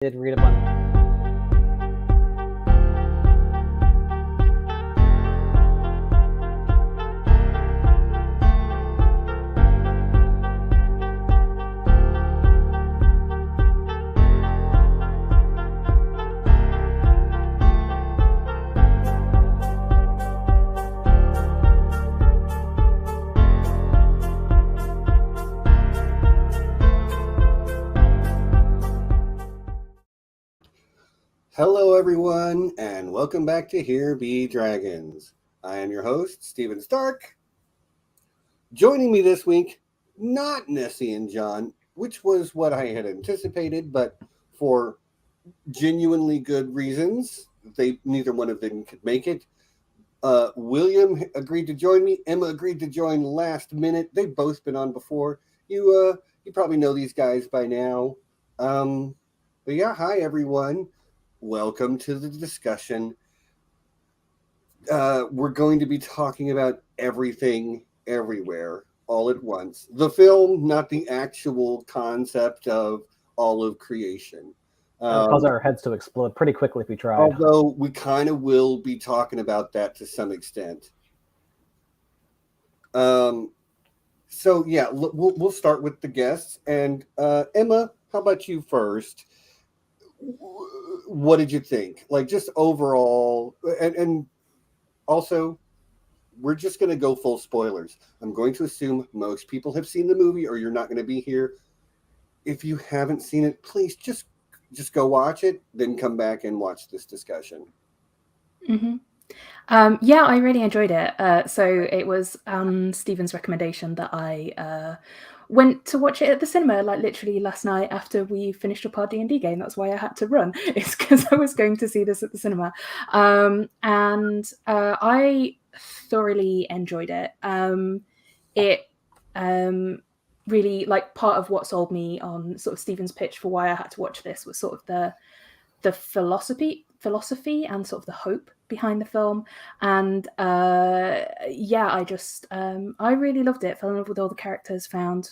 Did read a bunch. Hello, everyone, and welcome back to Here Be Dragons. I am your host, Steven Stark. Joining me this week, not Nessie and John, which was what I had anticipated, but for genuinely good reasons, neither one of them could make it. William agreed to join me. Emma agreed to join last minute. They've both been on before. You probably know these guys by now. But yeah, hi, everyone. Welcome to the discussion. We're going to be talking about everything, everywhere, all at once. The film, not the actual concept of all of creation. That would cause our heads to explode pretty quickly if we tried. Although we kind of will be talking about that to some extent. So yeah, we'll start with the guests. And Emma, how about you first? What did you think? Like, just overall, and also, we're just going to go full spoilers. I'm going to assume most people have seen the movie, or you're not going to be here. If you haven't seen it, please just go watch it, then come back and watch this discussion. Mm-hmm. Yeah, I really enjoyed it. So it was Stephen's recommendation that I went to watch it at the cinema, like literally last night after we finished up our D&D game. That's why I had to run. It's because I was going to see this at the cinema. And I thoroughly enjoyed it. It really, like, part of what sold me on sort of Stephen's pitch for why I had to watch this was sort of the philosophy and sort of the hope behind the film. And yeah, I really loved it. Fell in love with all the characters, found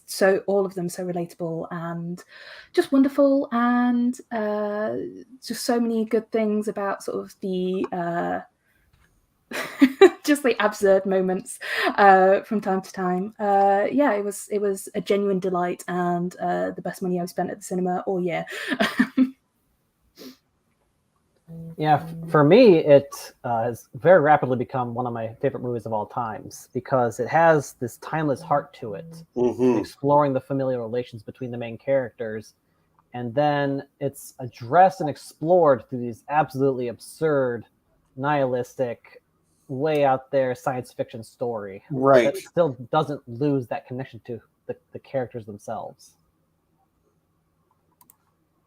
so all of them so relatable and just wonderful, and just so many good things about sort of the just the absurd moments from time to time. Yeah, it was a genuine delight, and the best money I've spent at the cinema all year. Yeah, for me, it has very rapidly become one of my favorite movies of all times because it has this timeless heart to it, exploring the familial relations between the main characters, and then it's addressed and explored through these absolutely absurd, nihilistic, way out there science fiction story. Right. That still doesn't lose that connection to the characters themselves.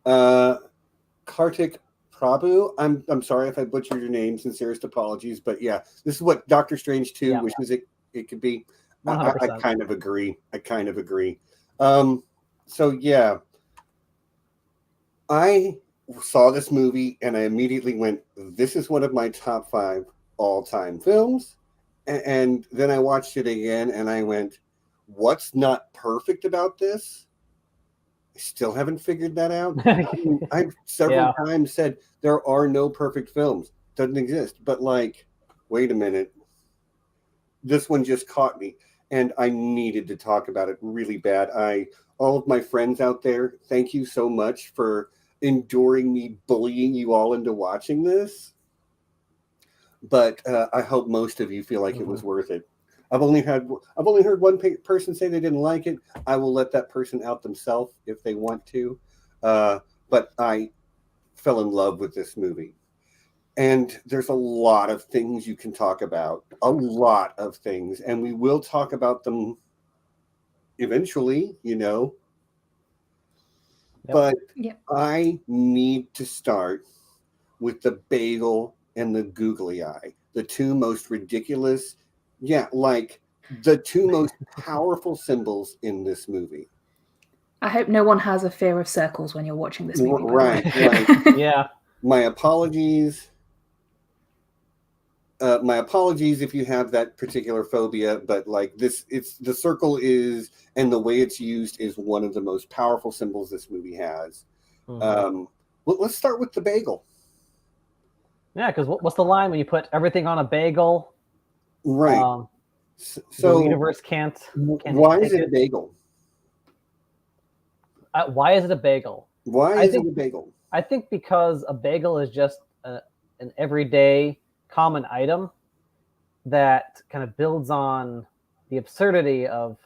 Kartik Prabhu, I'm sorry if I butchered your name, sincerest apologies, but yeah, this is what Doctor Strange 2 wishes it could be. 100%. I kind of agree. So yeah, I saw this movie and I immediately went, this is one of my top 5 all-time films. And then I watched it again and I went, what's not perfect about this? I still haven't figured that out. I've several times said there are no perfect films. Doesn't exist. But like, wait a minute. This one just caught me. And I needed to talk about it really bad. All of my friends out there, thank you so much for enduring me bullying you all into watching this. But I hope most of you feel like it was worth it. I've only heard one person say they didn't like it. I will let that person out themselves if they want to. But I fell in love with this movie. And there's a lot of things you can talk about. A lot of things. And we will talk about them eventually, you know. But I need to start with the bagel and the googly eye. The two most ridiculous... Yeah, like the two most powerful symbols in this movie. I hope no one has a fear of circles when you're watching this movie. Right. Yeah. My apologies. My apologies if you have that particular phobia, but like this, the circle is, and the way it's used is one of the most powerful symbols this movie has. Well, let's start with the bagel. Yeah, because what's the line when you put everything on a bagel? Right. So So the universe can't why is take it a bagel? Why is it a bagel? Why is it a bagel? I think because a bagel is just an everyday common item that kind of builds on the absurdity of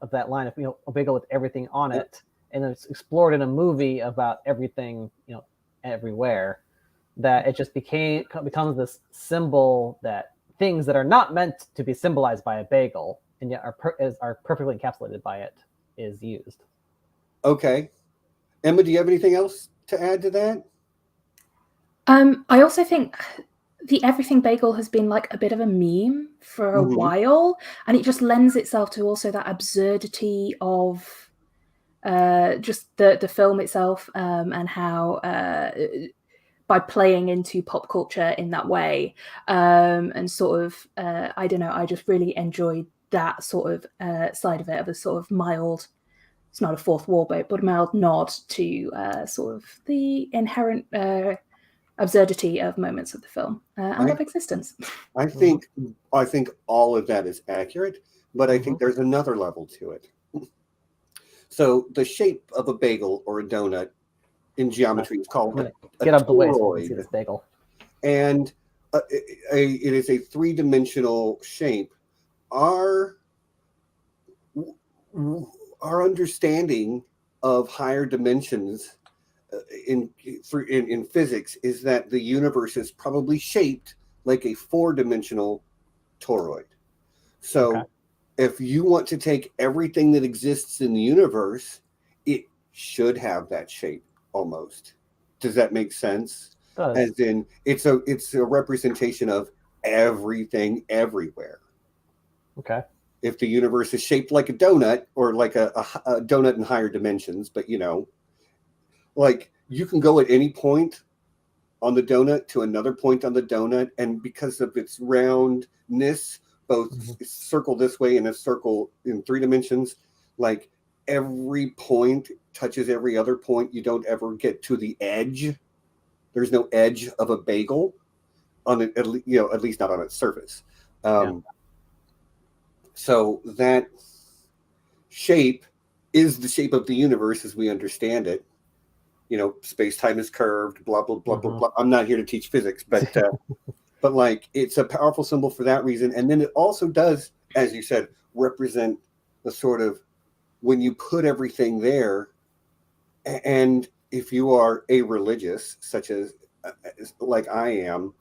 of that line of a bagel with everything on it, and it's explored in a movie about everything everywhere. That it just becomes this symbol that things that are not meant to be symbolized by a bagel and yet are perfectly encapsulated by it is used. Okay. Emma, do you have anything else to add to that? I also think the everything bagel has been like a bit of a meme for a while, and it just lends itself to also that absurdity of just the film itself, and how by playing into pop culture in that way, and sort of I don't know, I just really enjoyed that sort of side of it, of a sort of mild, it's not a fourth wall break, but a mild nod to sort of the inherent absurdity of moments of the film and of existence. I think all of that is accurate, but I think there's another level to it. So the shape of a bagel or a donut in geometry is called a get out of the way so toroid. you can see this bagel. And it is a three-dimensional shape. Our understanding of higher dimensions in physics is that the universe is probably shaped like a four-dimensional toroid. So if you want to take everything that exists in the universe, it should have that shape almost. Does that make sense? As in, it's a representation of everything everywhere. Okay. If the universe is shaped like a donut, or like a donut in higher dimensions, but like you can go at any point on the donut to another point on the donut, and because of its roundness, both circle this way and a circle in 3 dimensions, like every point touches every other point. You don't ever get to the edge. There's no edge of a bagel on it, at least not on its surface. So that shape is the shape of the universe as we understand it. Space-time is curved, blah, blah, blah, blah, blah. I'm not here to teach physics, but but like it's a powerful symbol for that reason. And then it also does, as you said, represent the sort of when you put everything there, and if you are a religious, such as like I am,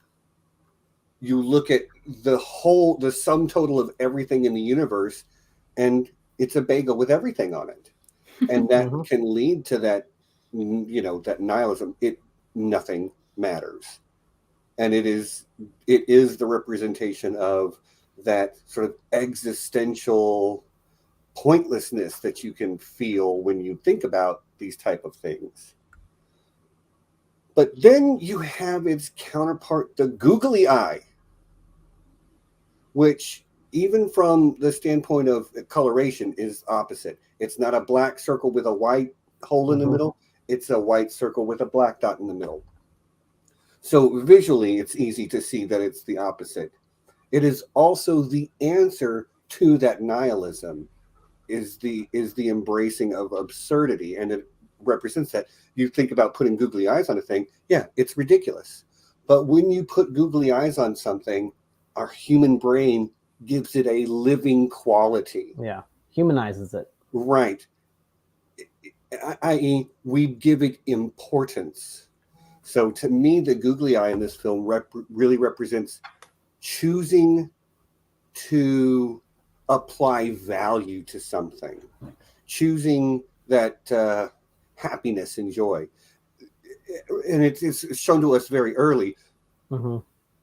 you look at the sum total of everything in the universe, and it's a bagel with everything on it. And that can lead to that, that nihilism. Nothing matters. And it is the representation of that sort of existential pointlessness that you can feel when you think about these type of things. But then you have its counterpart, the Googly Eye, which even from the standpoint of coloration is opposite. It's not a black circle with a white hole in the middle. It's a white circle with a black dot in the middle. So visually, it's easy to see that it's the opposite. It is also the answer to that nihilism, is the embracing of absurdity, and it represents that. You think about putting googly eyes on a thing, yeah, it's ridiculous. But when you put googly eyes on something, our human brain gives it a living quality. Yeah, humanizes it. Right. I.e., we give it importance. So to me, the googly eye in this film really represents choosing to apply value to something, choosing that happiness and joy. And it's shown to us very early.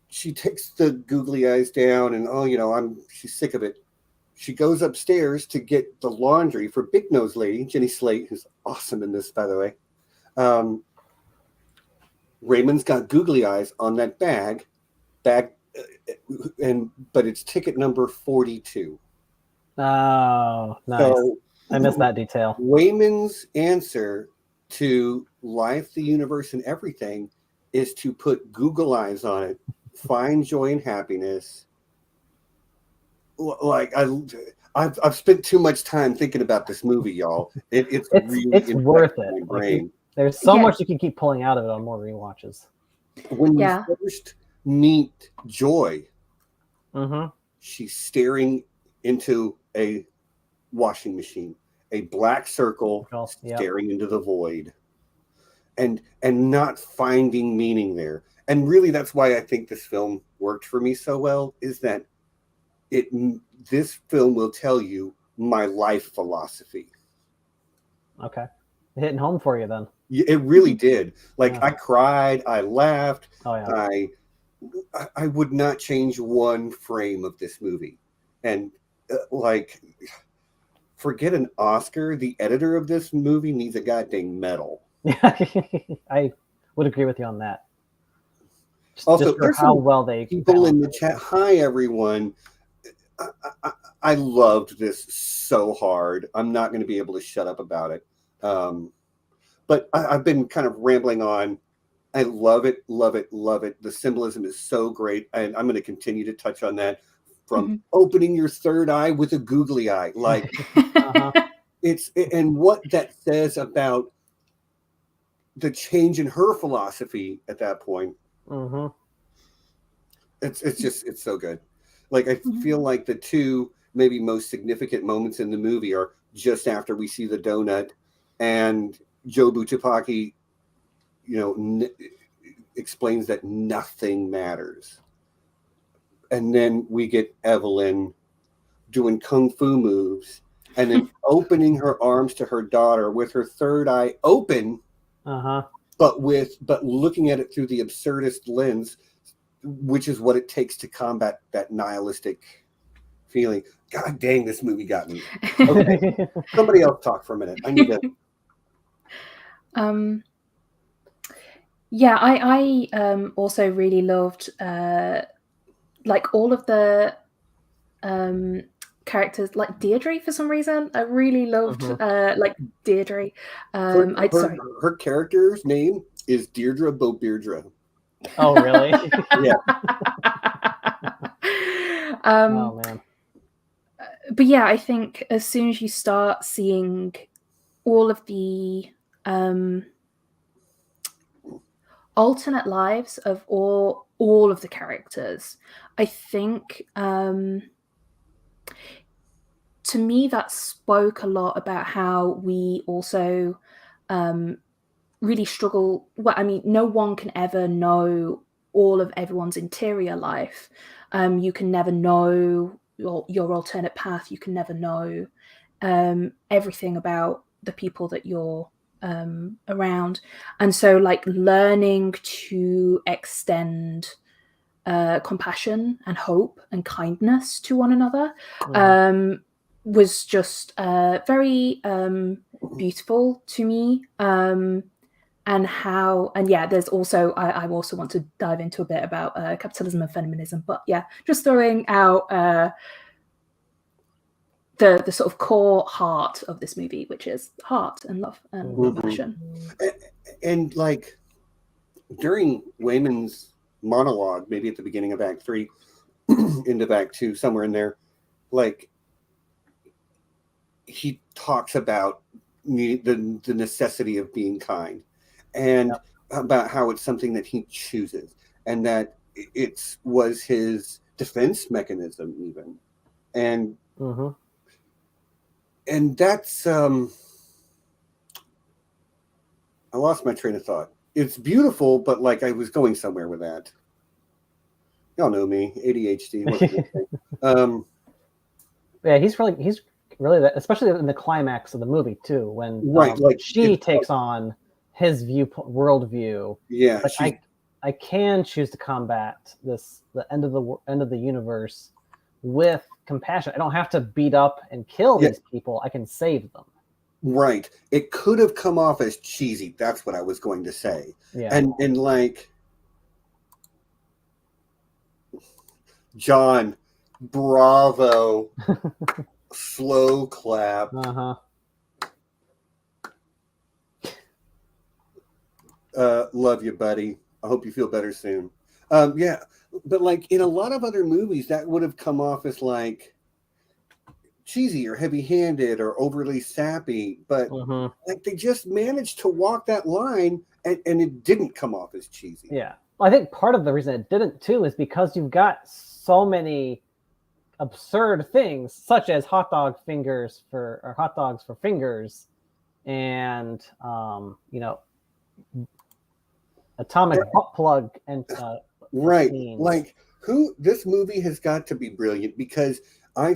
She takes the googly eyes down, and she's sick of it. She goes upstairs to get the laundry for Big Nose Lady, Jenny Slate, who's awesome in this, by the way. Raymond's got googly eyes on that bag, but it's ticket number 42. Oh, nice. So, I missed that detail. Raymond's answer to life, the universe, and everything is to put Google eyes on it, find joy and happiness. Like I've spent too much time thinking about this movie, y'all. It's really worth it. my brain. There's so much you can keep pulling out of it on more rewatches. When you first meet Joy, she's staring into a washing machine, a black circle staring into the void, and not finding meaning there. And really, that's why I think this film worked for me so well, is that this film will tell you my life philosophy. Okay. Hitting home for you then. It really did. Like, I cried, I laughed. Oh, yeah. I would not change one frame of this movie. And like, forget an Oscar. The editor of this movie needs a goddamn medal. I would agree with you on that. Also, just for how well they people in the chat. Hi, everyone. I loved this so hard. I'm not going to be able to shut up about it. But I've been kind of rambling on. I love it, love it, love it. The symbolism is so great. And I'm going to continue to touch on that, from opening your third eye with a googly eye. Like, and what that says about the change in her philosophy at that point. It's so good. Like, I feel like the two maybe most significant moments in the movie are just after we see the donut and Jobu Tupaki, explains that nothing matters. And then we get Evelyn doing kung fu moves and then opening her arms to her daughter with her third eye open, but looking at it through the absurdist lens, which is what it takes to combat that nihilistic feeling. God dang, this movie got me. Okay, somebody else talk for a minute. I need to. Yeah, I also really loved like all of the characters, like Deirdre for some reason. I really loved like Deirdre. Her character's name is Deirdre Beaudeirdre. Oh, really? Yeah. Oh, man. But yeah, I think as soon as you start seeing all of the alternate lives of all of the characters, I think to me that spoke a lot about how we also really struggle. Well, I mean, no one can ever know all of everyone's interior life. You can never know your alternate path. You can never know everything about the people that you're around. And so, like, learning to extend compassion and hope and kindness to one another was just very beautiful to me. There's also I also want to dive into a bit about capitalism and feminism, but yeah, just throwing out the sort of core heart of this movie, which is heart and love and compassion. And like during Wayman's monologue, maybe at the beginning of Act 3 into Act 2, somewhere in there, like, he talks about the necessity of being kind, and about how it's something that he chooses, and that it was his defense mechanism even. And and that's I lost my train of thought. It's beautiful, but like, I was going somewhere with that. Y'all know me, ADHD. Yeah, he's really that, especially in the climax of the movie too, when like she takes on his worldview. Yeah, like, I can choose to combat the end of the universe with compassion. I don't have to beat up and kill these people. I can save them. Right. It could have come off as cheesy. That's what I was going to say. Yeah. And like, John, bravo. Slow clap. love you, buddy. I hope you feel better soon. Yeah, but like in a lot of other movies, that would have come off as like cheesy or heavy-handed or overly sappy, but like they just managed to walk that line, and it didn't come off as cheesy. Yeah, I think part of the reason it didn't too is because you've got so many absurd things, such as hot dogs for fingers, and atomic butt plug and right scenes. Like this movie has got to be brilliant, because I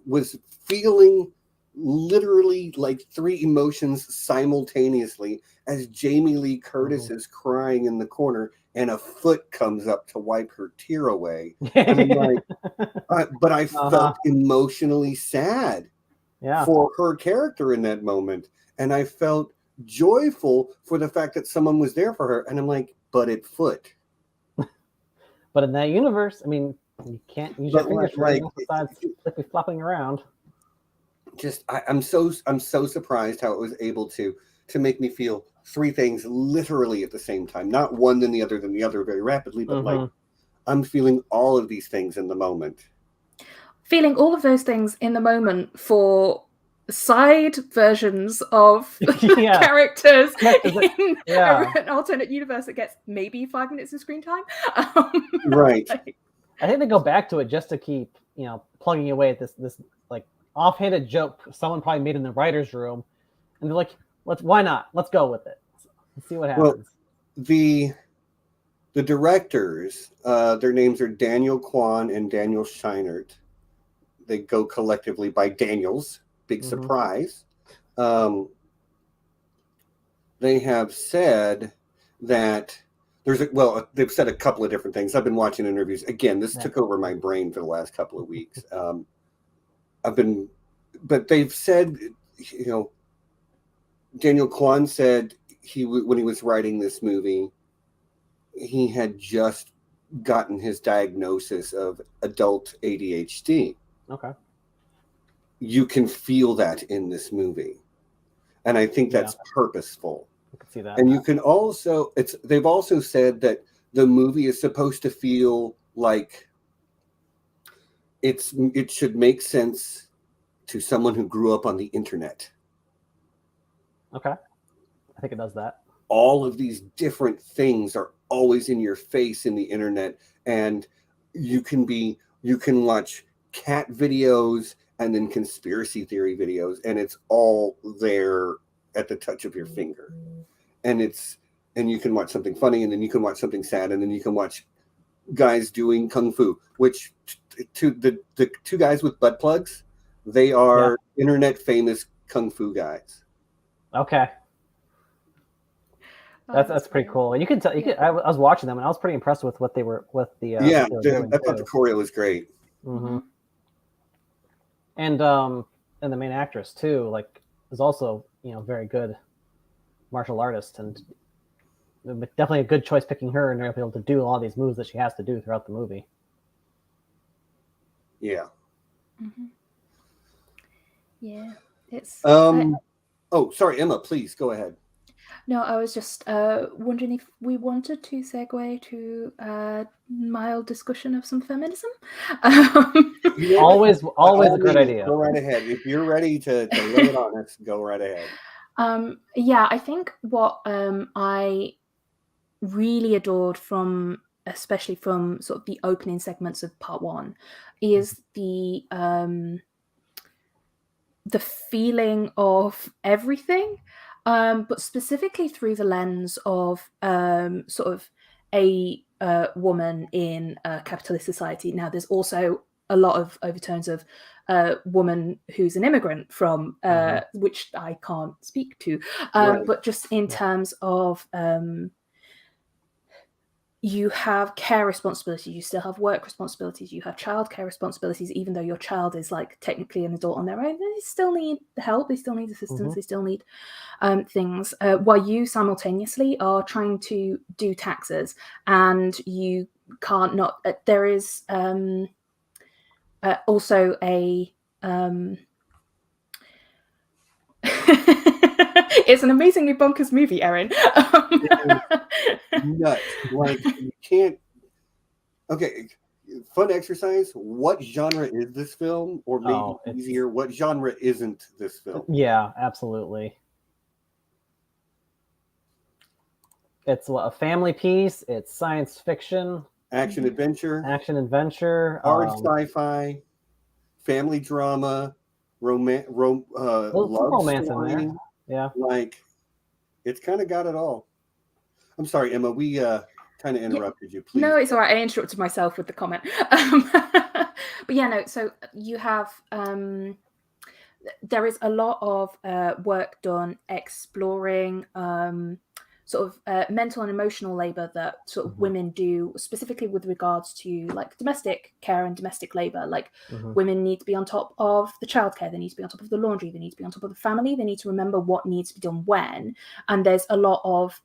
was feeling literally like three emotions simultaneously as Jamie Lee Curtis is crying in the corner and a foot comes up to wipe her tear away. And I'm like, but I felt emotionally sad for her character in that moment. And I felt joyful for the fact that someone was there for her. And I'm like, but it foot. But in that universe, I mean, you can't use your fingers for anything besides flippy flopping around. Just I'm so surprised how it was able to make me feel three things literally at the same time. Not one then the other very rapidly, but like I'm feeling all of these things in the moment. Feeling all of those things in the moment for side versions of characters in an alternate universe that gets maybe 5 minutes of screen time. Right. I think they go back to it just to keep, plugging away at this like offhanded joke someone probably made in the writer's room, and they're like, why not? Let's go with it. Let's see what happens. Well, the directors, their names are Daniel Kwan and Daniel Scheinert. They go collectively by Daniels. Big surprise. They have said that they've said a couple of different things. I've been watching interviews. Again, this took over my brain for the last couple of weeks. But they've said, Daniel Kwan said when he was writing this movie, he had just gotten his diagnosis of adult ADHD. Okay. You can feel that in this movie. And I think that's purposeful. I can see that. And you can also, they've also said that the movie is supposed to feel like it should make sense to someone who grew up on the internet. Okay. I think it does that. All of these different things are always in your face in the internet, and you can watch cat videos and then conspiracy theory videos, and it's all there at the touch of your finger. And you can watch something funny, and then you can watch something sad, and then you can watch guys doing kung fu, which the two guys with butt plugs, they are internet famous kung fu guys. Okay. That's pretty cool. You can tell. I was watching them, and I was pretty impressed with what they were the. I thought the choreo was great. Mm-hmm. And the main actress too, like, is also very good martial artist, and definitely a good choice picking her and be able to do all these moves that she has to do throughout the movie. Yeah. Mm-hmm. Yeah, it's. Oh, sorry, Emma. Please go ahead. No, I was just wondering if we wanted to segue to a mild discussion of some feminism. Always a good idea. Go right ahead. If you're ready to lay it on us, go right ahead. Yeah, I think what I really adored especially from sort of the opening segments of part one, is the feeling of everything. But specifically through the lens of sort of a woman in a capitalist society. Now, there's also a lot of overtones of a woman who's an immigrant from, which I can't speak to, right. But just in terms of you have care responsibilities, you still have work responsibilities, you have childcare responsibilities, even though your child is like technically an adult on their own. They still need help, they still need assistance, they still need things, while you simultaneously are trying to do taxes, and you can't not. There is also a It's an amazingly bonkers movie, Erin. Nuts. Like, you can't. Okay, fun exercise. What genre is this film? Or maybe easier, what genre isn't this film? Yeah, absolutely. It's a family piece. It's science fiction, action adventure, hard sci-fi, family drama, romance in there. Yeah, like it's kind of got it all. I'm sorry, Emma. We kind of interrupted you. Please. No, it's all right. I interrupted myself with the comment. But yeah, no. So you have there is a lot of work done exploring sort of mental and emotional labor that sort of women do, specifically with regards to like domestic care and domestic labor. Like women need to be on top of the childcare, they need to be on top of the laundry, they need to be on top of the family, they need to remember what needs to be done when. And there's a lot of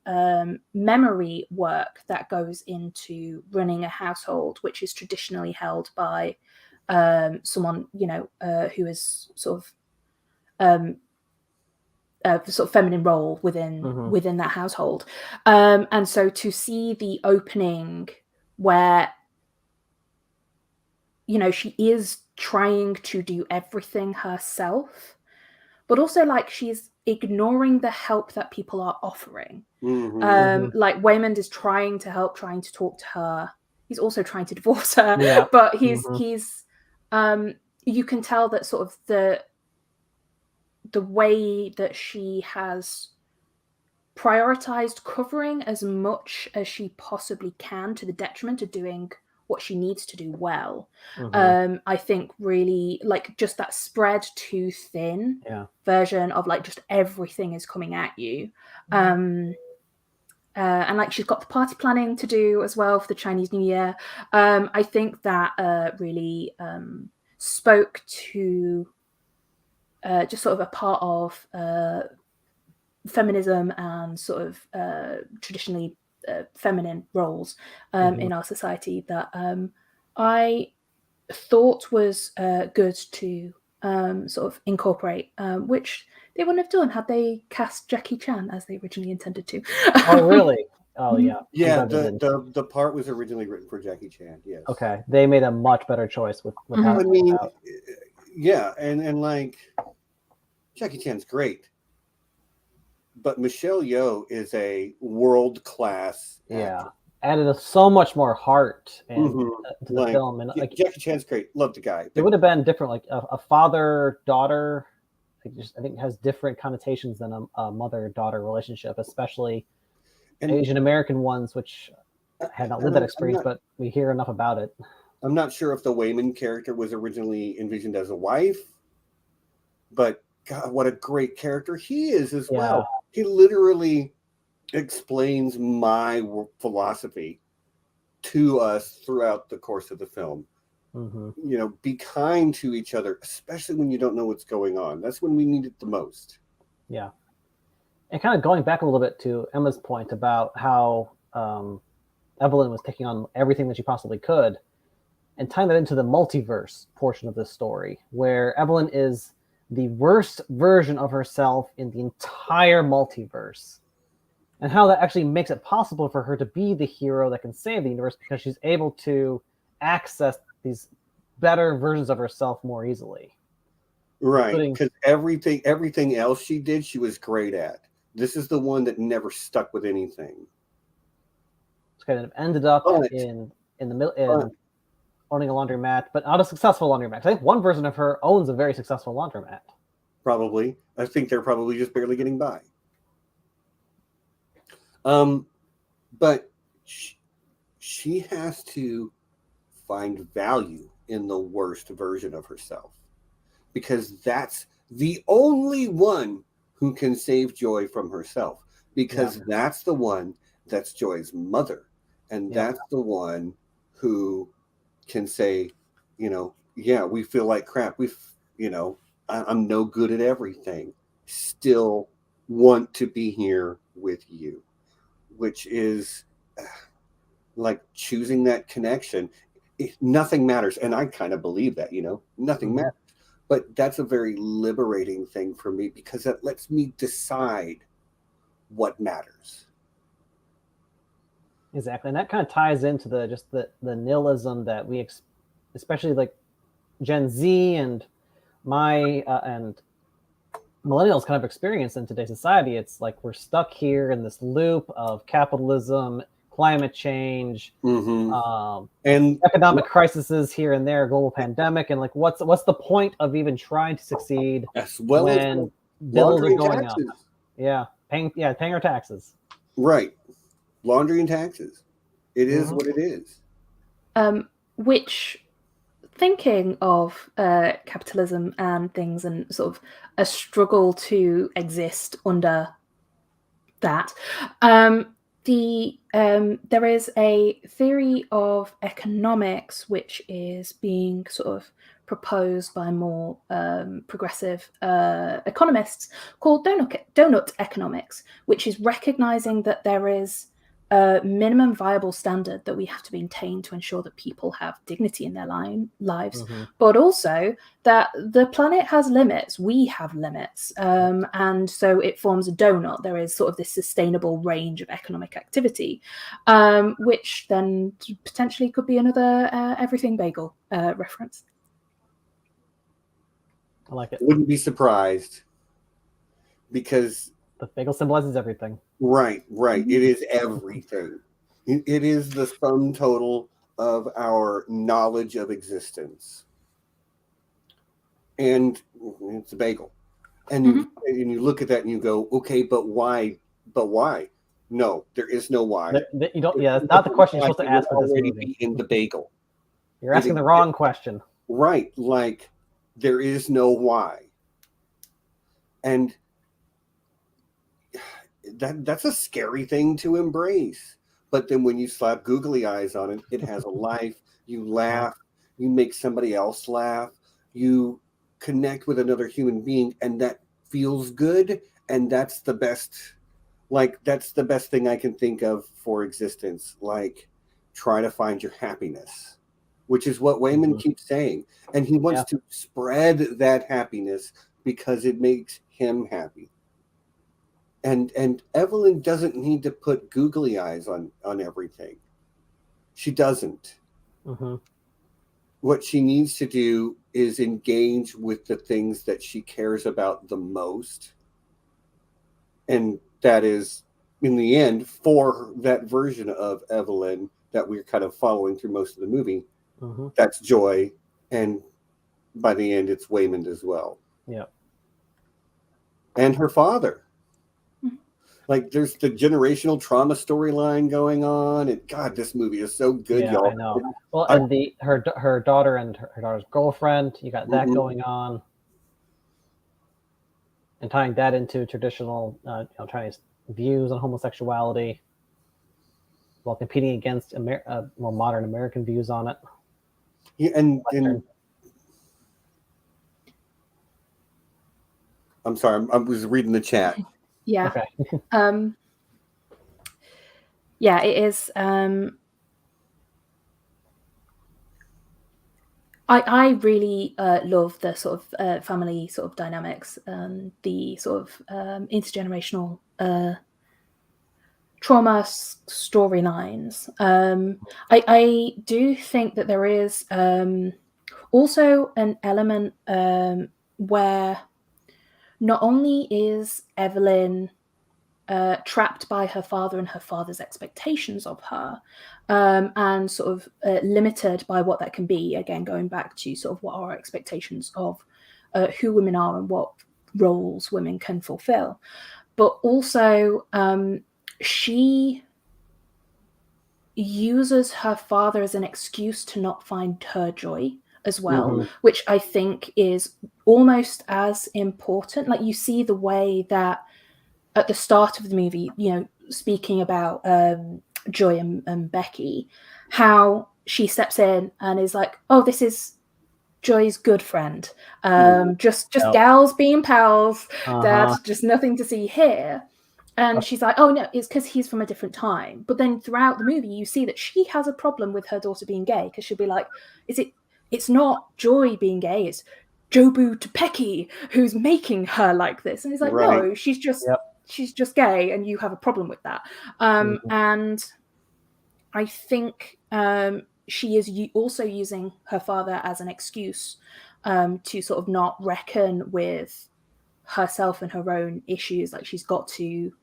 memory work that goes into running a household, which is traditionally held by someone, who is sort of feminine role within that household. And so to see the opening where, she is trying to do everything herself, but also like she's ignoring the help that people are offering. Like Waymond is trying to help, trying to talk to her. He's also trying to divorce her, but he's you can tell that sort of the way that she has prioritized covering as much as she possibly can to the detriment of doing what she needs to do well. I think really like just that spread too thin version of like just everything is coming at you. And like she's got the party planning to do as well for the Chinese New Year. I think that really spoke to just sort of a part of feminism and sort of traditionally feminine roles in our society that I thought was good to sort of incorporate, which they wouldn't have done had they cast Jackie Chan as they originally intended to. Oh, really? Oh, yeah. Yeah, the part was originally written for Jackie Chan, yes. Okay, they made a much better choice with how it came out. Yeah, and like Jackie Chan's great, but Michelle Yeoh is a world-class actor. Added so much more heart to the film, and like Jackie Chan's great. Love the guy. It would have been different, like a father-daughter. I think has different connotations than a mother-daughter relationship, especially Asian American ones, which had not lived that experience, but we hear enough about it. I'm not sure if the Waymond character was originally envisioned as a wife, but God, what a great character he is as well. He literally explains my philosophy to us throughout the course of the film. Be kind to each other, especially when you don't know what's going on. That's when we need it the most. Yeah. And kind of going back a little bit to Emma's point about how Evelyn was taking on everything that she possibly could, and tying that into the multiverse portion of this story, where Evelyn is the worst version of herself in the entire multiverse, and how that actually makes it possible for her to be the hero that can save the universe because she's able to access these better versions of herself more easily. Right, because everything else she did, she was great at. This is the one that never stuck with anything. It's kind of ended up in the middle. Owning a laundromat, but not a successful laundromat. I think one version of her owns a very successful laundromat. Probably. I think they're probably just barely getting by. But she has to find value in the worst version of herself, because that's the only one who can save Joy from herself, because that's the one that's Joy's mother, and that's the one who can say, we feel like crap. I'm no good at everything. Still want to be here with you, which is like choosing that connection. Nothing matters. And I kind of believe that, nothing matters. But that's a very liberating thing for me because that lets me decide what matters. Exactly, and that kind of ties into the nihilism that we, especially like Gen Z and and millennials kind of experience in today's society. It's like we're stuck here in this loop of capitalism, climate change, and economic crises here and there, global pandemic, and like what's the point of even trying to succeed when bills are going up? Yeah, paying our taxes. Right, laundry and taxes. It is what it is. Which, thinking of capitalism and things and sort of a struggle to exist under that, there is a theory of economics which is being sort of proposed by more progressive economists called donut economics, which is recognizing that there is a minimum viable standard that we have to maintain to ensure that people have dignity in their lives, but also that the planet has limits. We have limits. And so it forms a donut. There is sort of this sustainable range of economic activity, which then potentially could be another Everything Bagel reference. I like it. Wouldn't be surprised because the bagel symbolizes everything. Right. It is everything. It is the sum total of our knowledge of existence. And it's a bagel. And you look at that and you go, okay, but why? No, there is no why. You don't. Yeah, that's not the question you're supposed to ask for this movie. Be in the bagel. You're asking the wrong question. Right. Like, there is no why. And that's a scary thing to embrace. But then when you slap googly eyes on it, it has a life. You laugh. You make somebody else laugh. You connect with another human being, and that feels good. And that's the best. Like, that's the best thing I can think of for existence. Like, try to find your happiness, which is what Waymond keeps saying. And he wants to spread that happiness because it makes him happy. And Evelyn doesn't need to put googly eyes on everything. She doesn't. What she needs to do is engage with the things that she cares about the most. And that is, in the end, for that version of Evelyn that we're kind of following through most of the movie, that's Joy. And by the end, it's Waymond as well. Yeah. And her father. Like, there's the generational trauma storyline going on, and God, this movie is so good, y'all. I know. Well, and her daughter and her daughter's girlfriend, you got that going on, and tying that into traditional Chinese views on homosexuality, while competing against more modern American views on it. Yeah, and I'm sorry, I was reading the chat. Yeah. Okay. Yeah, it is. I really love the sort of family sort of dynamics, the sort of intergenerational trauma storylines. I do think that there is also an element where not only is Evelyn trapped by her father and her father's expectations of her, and sort of limited by what that can be, again, going back to sort of what our expectations of who women are and what roles women can fulfill. But also, she uses her father as an excuse to not find her joy as well, which I think is almost as important. Like, you see the way that at the start of the movie, speaking about Joy and Becky, how she steps in and is like, oh, this is Joy's good friend. Just gals being pals. That's just nothing to see here. And she's like, oh, no, it's because he's from a different time. But then throughout the movie, you see that she has a problem with her daughter being gay, because she'll be like, it's not Joy being gay, it's Jobu Topeki who's making her like this. And he's like, no, she's just gay, and you have a problem with that. And I think she is also using her father as an excuse to sort of not reckon with herself and her own issues. Like she's got to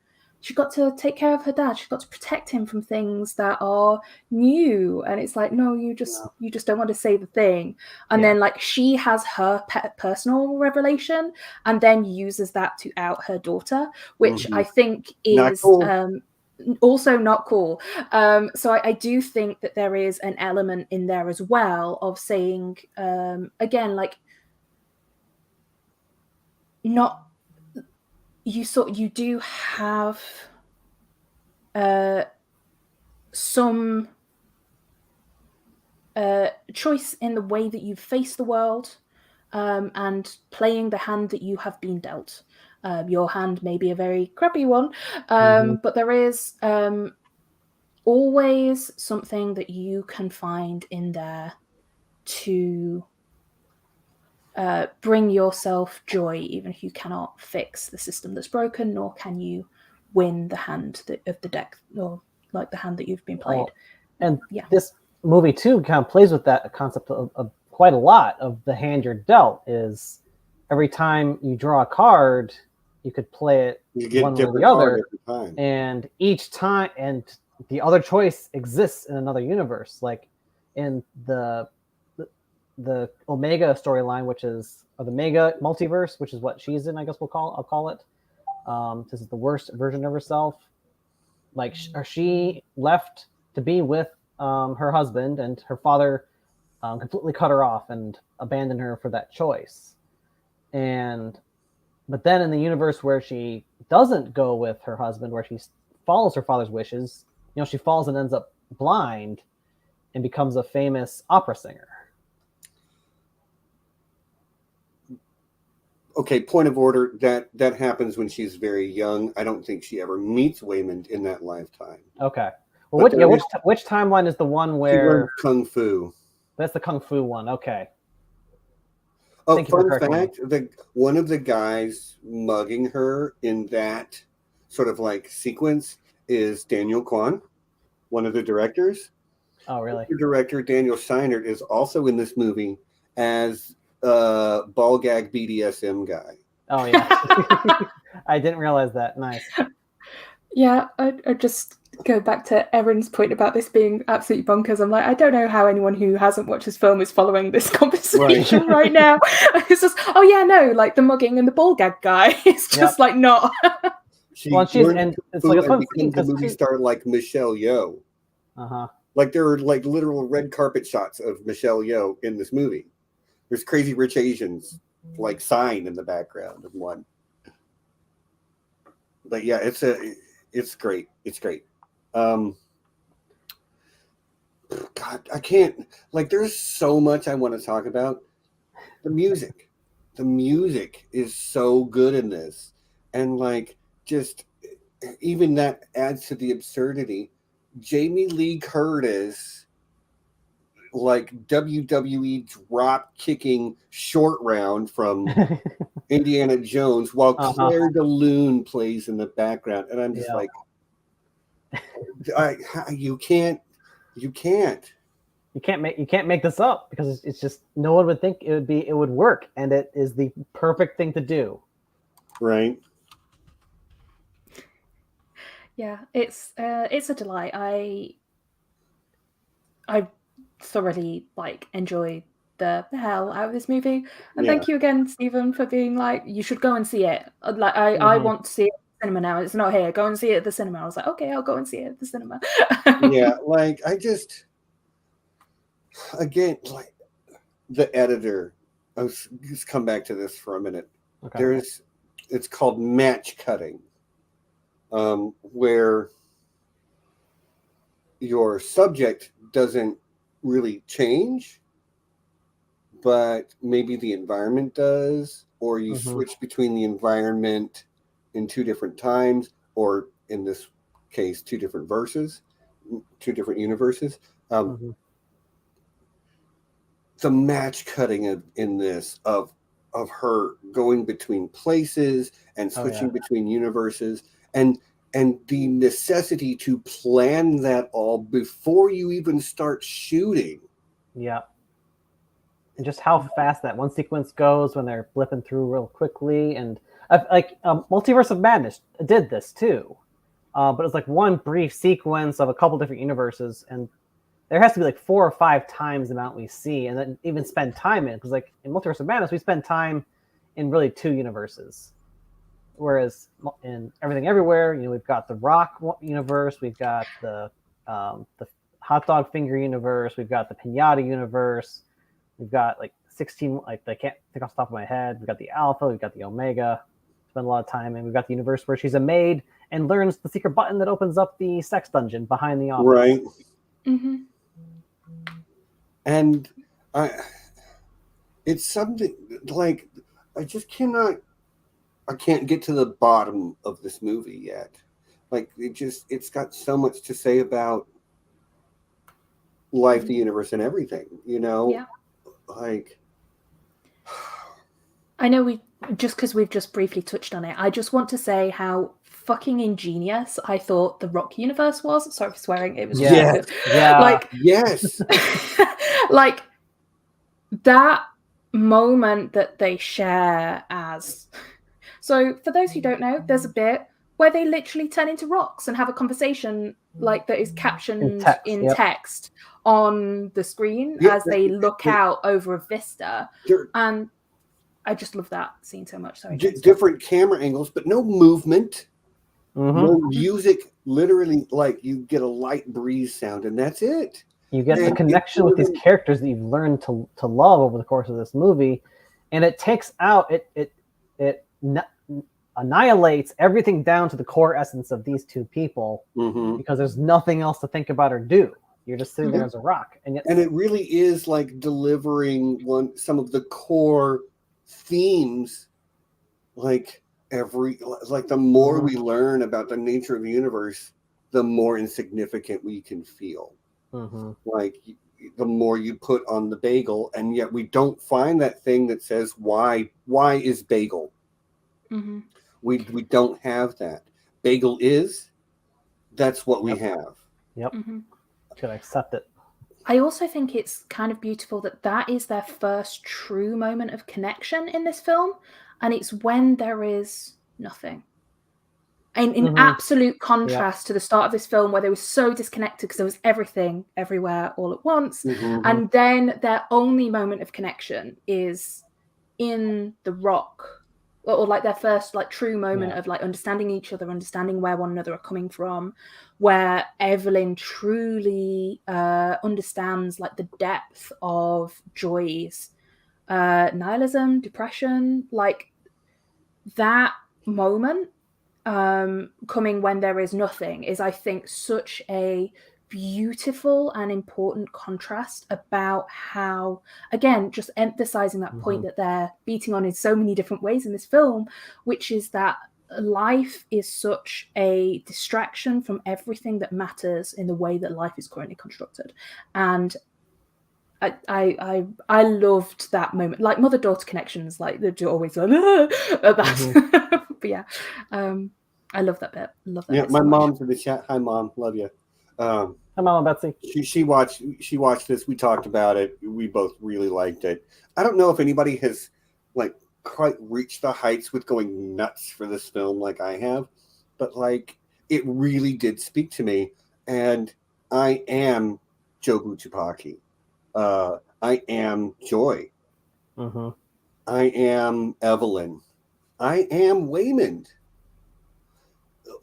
take care of her dad. She's got to protect him from things that are new. And it's like, no, you just don't want to say the thing. And then like she has her personal revelation and then uses that to out her daughter, which I think is also not cool. So I do think that there is an element in there as well of saying, again, like not you do have some choice in the way that you face the world, and playing the hand that you have been dealt. Your hand may be a very crappy one, but there is always something that you can find in there to bring yourself joy, even if you cannot fix the system that's broken, nor can you win the hand of the deck, or like the hand that you've been played. And this movie too kind of plays with that concept of quite a lot. Of the hand you're dealt is every time you draw a card, you could play it one way or the other, and each time, and the other choice exists in another universe, like in the Omega storyline, which is, or the Mega multiverse, which is what she's in, I guess I'll call it. This is the worst version of herself. Like she left to be with her husband, and her father completely cut her off and abandoned her for that choice. But then in the universe where she doesn't go with her husband, where she follows her father's wishes, she falls and ends up blind and becomes a famous opera singer. Okay, point of order, that happens when she's very young. I don't think she ever meets Waymond in that lifetime. Okay. Well, which timeline is the one where... Kung Fu. That's the Kung Fu one, okay. Oh, fun fact, one of the guys mugging her in that sort of like sequence is Daniel Kwan, one of the directors. Oh, really? The director, Daniel Scheinert, is also in this movie as... ball gag BDSM guy. Oh yeah. I didn't realize that. Nice. Yeah, I just go back to Erin's point about this being absolutely bonkers. I'm like, I don't know how anyone who hasn't watched this film is following this conversation right now. It's just, oh yeah, no, like the mugging and the ball gag guy. It's just like not. It's like a fun scene because the movie star like Michelle Yeoh. Like there are like literal red carpet shots of Michelle Yeoh in this movie. There's Crazy Rich Asians like sign in the background of one. But yeah, it's great. It's great. God, I can't, like, there's so much I want to talk about. The music is so good in this. And like, just even that adds to the absurdity. Jamie Lee Curtis, like WWE drop kicking short round from Indiana Jones while Claire de Lune plays in the background. And I'm just like, you can't make this up, because it's just, no one would think it would work, and it is the perfect thing to do. Right. Yeah, it's a delight. I thoroughly enjoy the hell out of this movie, and thank you again, Stephen, for being like, you should go and see it. Like I want to see it at the cinema now. It's not here. Go and see it at the cinema. I was like, okay, I'll go and see it at the cinema. Yeah, like I just, again, like the editor. Let's just come back to this for a minute. Okay. It's called match cutting, where your subject doesn't really change, but maybe the environment does, or you switch between the environment in two different times, or in this case, two different universes. The match cutting in this of of her going between places and switching between universes, and the necessity to plan that all before you even start shooting. Yeah. And just how fast that one sequence goes when they're flipping through real quickly. And Multiverse of Madness did this too. But it's like one brief sequence of a couple different universes, and there has to be like 4 or 5 times the amount we see, and then even spend time in, because like in Multiverse of Madness, we spend time in really 2 universes. Whereas in Everything Everywhere, we've got the Rock universe, we've got the hot dog finger universe, we've got the Pinata universe, we've got like 16, like I can't think off the top of my head. We've got the Alpha, we've got the Omega. Spend a lot of time, and we've got the universe where she's a maid and learns the secret button that opens up the sex dungeon behind the office. Right. Mm-hmm. And it's something like I can't get to the bottom of this movie yet. Like it's got so much to say about life, the universe, and everything, Yeah. Like, I know because we've just briefly touched on it, I just want to say how fucking ingenious I thought the Rock universe was. Sorry for swearing. It was yes. Yeah. like Yes. like that moment that they share as. So for those who don't know, there's a bit where they literally turn into rocks and have a conversation like that is captioned in text on the screen as they look out over a vista. And I just love that scene so much. Sorry. Different camera angles, but no movement. Mm-hmm. No music. Literally, like you get a light breeze sound, and that's it. You get the connection with these characters that you've learned to love over the course of this movie, and it takes out it annihilates everything down to the core essence of these 2 people, because there's nothing else to think about or do. You're just sitting there as a rock, and it really is like delivering some of the core themes. Like the more we learn about the nature of the universe, the more insignificant we can feel. Like the more you put on the bagel, and yet we don't find that thing that says why is bagel. We don't have that. Bagel is, that's what we have. Yep. Should accept it. I also think it's kind of beautiful that is their first true moment of connection in this film, and it's when there is nothing. In absolute contrast to the start of this film, where they were so disconnected because there was everything everywhere all at once, and then their only moment of connection is in the Rock, or like their first like true moment of like understanding each other, understanding where one another are coming from, where Evelyn truly understands like the depth of Joy's nihilism, depression, like that moment coming when there is nothing is, I think, such a beautiful and important contrast about how, again, just emphasizing that point that they're beating on in so many different ways in this film, which is that life is such a distraction from everything that matters in the way that life is currently constructed. And I loved that moment, like mother-daughter connections, like they're always like, that. But yeah, I love that bit. Love that. Yeah, bit my so mom's in the chat. Hi, Mom. Love you. Hi, Mama Betsy. She watched this. We talked about it. We both really liked it. I don't know if anybody has like quite reached the heights with going nuts for this film like I have, but like it really did speak to me. And I am Jobu Chupaki. I am Joy. I am Evelyn. I am Waymond.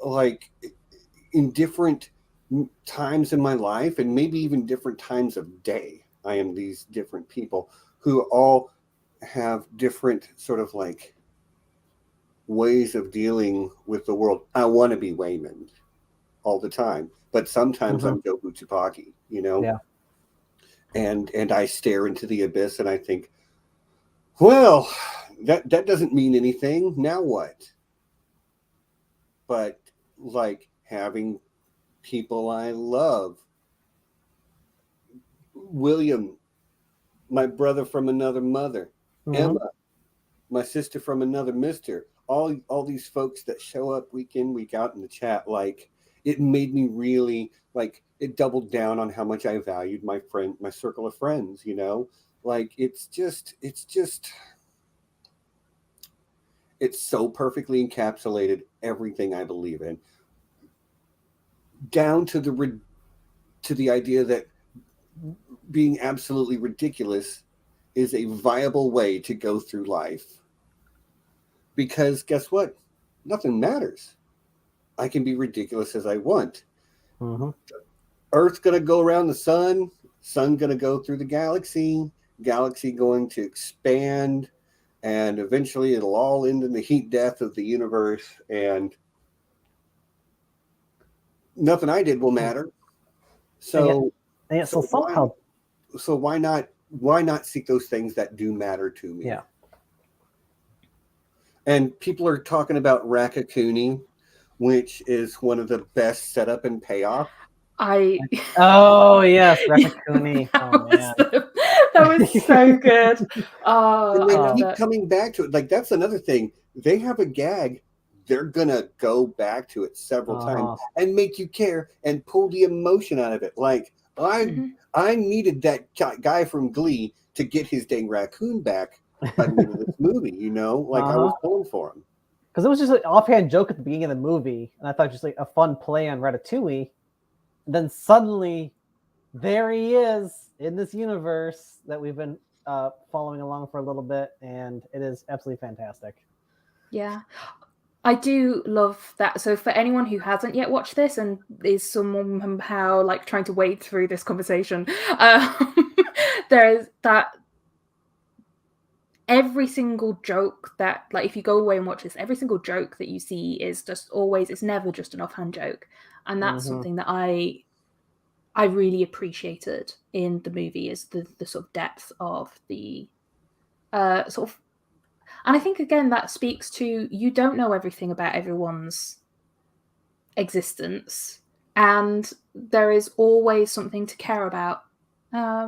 Like in different times in my life, and maybe even different times of day, I am these different people who all have different sort of like ways of dealing with the world. I want to be Waymond all the time, but sometimes I'm Jobu Chupaki, Yeah. And I stare into the abyss and I think, well, that doesn't mean anything. Now what? But like having people I love, William, my brother from another mother, Emma, my sister from another mister, all these folks that show up week in, week out in the chat, like it made me really like it doubled down on how much I valued my circle of friends, you know? Like it's so perfectly encapsulated everything I believe in, down to the idea that being absolutely ridiculous is a viable way to go through life. Because guess what? Nothing matters. I can be ridiculous as I want. Mm-hmm. Earth's going to go around the sun. Sun going to go through the galaxy. Galaxy going to expand. And eventually it'll all end in the heat death of the universe. And nothing I did will matter. So, so somehow... So why not seek those things that do matter to me? Yeah. And people are talking about Rakakuni, which is one of the best setup and payoff. Oh yes, Rakakuni. That was so good. And they keep coming back to it. Like that's another thing. They have a gag. They're gonna go back to it several times and make you care and pull the emotion out of it. Like I needed that guy from Glee to get his dang raccoon back by the end of this movie, you know? Like I was pulling for him. Because it was just an offhand joke at the beginning of the movie, and I thought just like a fun play on Ratatouille. And then suddenly, there he is in this universe that we've been following along for a little bit, and it is absolutely fantastic. Yeah. I do love that. So for anyone who hasn't yet watched this and is somehow like trying to wade through this conversation, there is that every single joke that, like, if you go away and watch this, every single joke that you see is just always, it's never just an offhand joke. And that's something that I really appreciated in the movie, is the sort of depth of the sort of. And I think, again, that speaks to, you don't know everything about everyone's existence, and there is always something to care about. I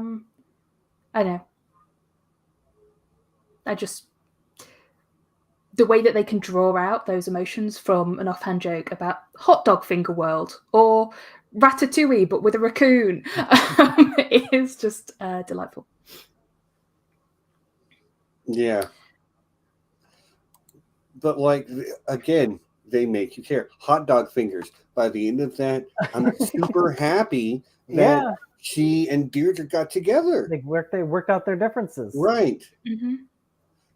know. The way that they can draw out those emotions from an offhand joke about Hot Dog Finger World or Ratatouille, but with a raccoon, is just delightful. Yeah. But like, again, they make you care. Hot dog fingers. By the end of that, I'm super happy that she and Deirdre got together. They worked out their differences. Right. Mm-hmm.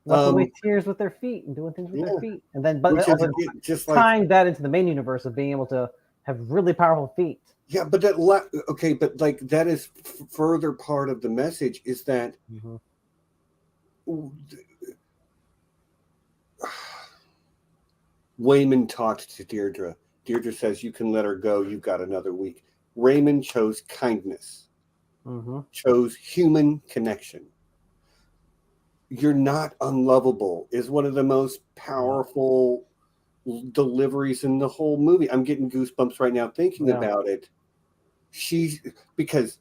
Wiped away tears with their feet and doing things with their feet. And then, but also just tying that into the main universe of being able to have really powerful feet. Yeah, but that but like that is further part of the message, is that Waymond talked to Deirdre. Deirdre says, you can let her go. You've got another week. Raymond chose kindness, chose human connection. You're not unlovable is one of the most powerful deliveries in the whole movie. I'm getting goosebumps right now thinking about it. Because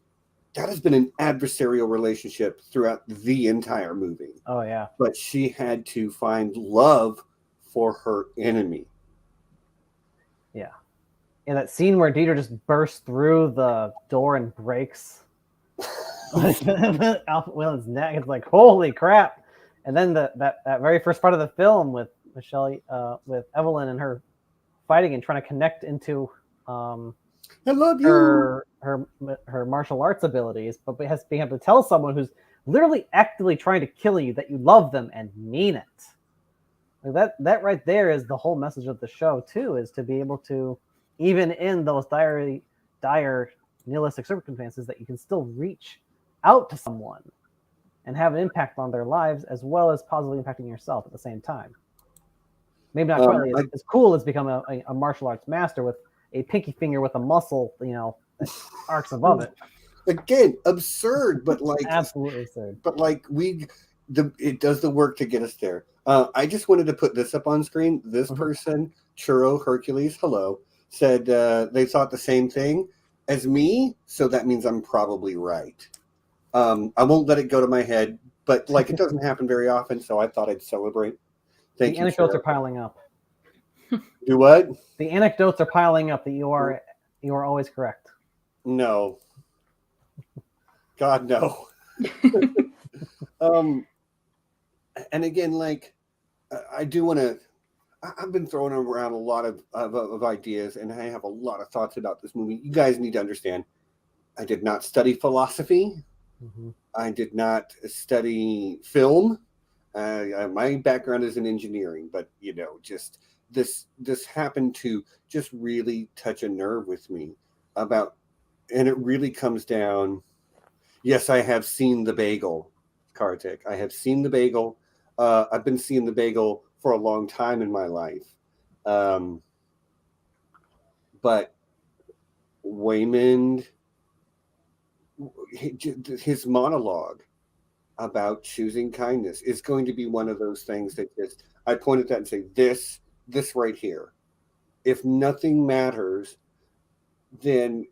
that has been an adversarial relationship throughout the entire movie. Oh, yeah. But she had to find love for her enemy. Yeah. And that scene where Deirdre just bursts through the door and breaks Alpha Whalen's neck, it's like, holy crap. And then that very first part of the film with Michelle, with Evelyn and her fighting and trying to connect into I love you. Her martial arts abilities, but being able to tell someone who's literally actively trying to kill you that you love them and mean it. Like that right there is the whole message of the show too, is to be able to, even in those dire nihilistic circumstances, that you can still reach out to someone and have an impact on their lives, as well as positively impacting yourself at the same time. Maybe not quite as cool as become a martial arts master with a pinky finger with a muscle, that arcs above it. Again, absurd, but like absolutely absurd. But like it does the work to get us there. I just wanted to put this up on screen. This person, Churro Hercules, hello, said they thought the same thing as me, so that means I'm probably right. I won't let it go to my head but like it doesn't happen very often, so I thought I'd celebrate. Thank the you. Anecdotes are piling up. Do what? The anecdotes are piling up that you are always correct. No. God, no. And again, like, I do want to. I've been throwing around a lot of ideas, and I have a lot of thoughts about this movie. You guys need to understand. I did not study philosophy. Mm-hmm. I did not study film. My background is in engineering, but you know, just this happened to just really touch a nerve with me about, and it really comes down. Yes, I have seen The Bagel, Kartik. I have seen The Bagel. I've been seeing The Bagel for a long time in my life. But Waymond, his monologue about choosing kindness is going to be one of those things that just, I point at that and say, this right here. If nothing matters, then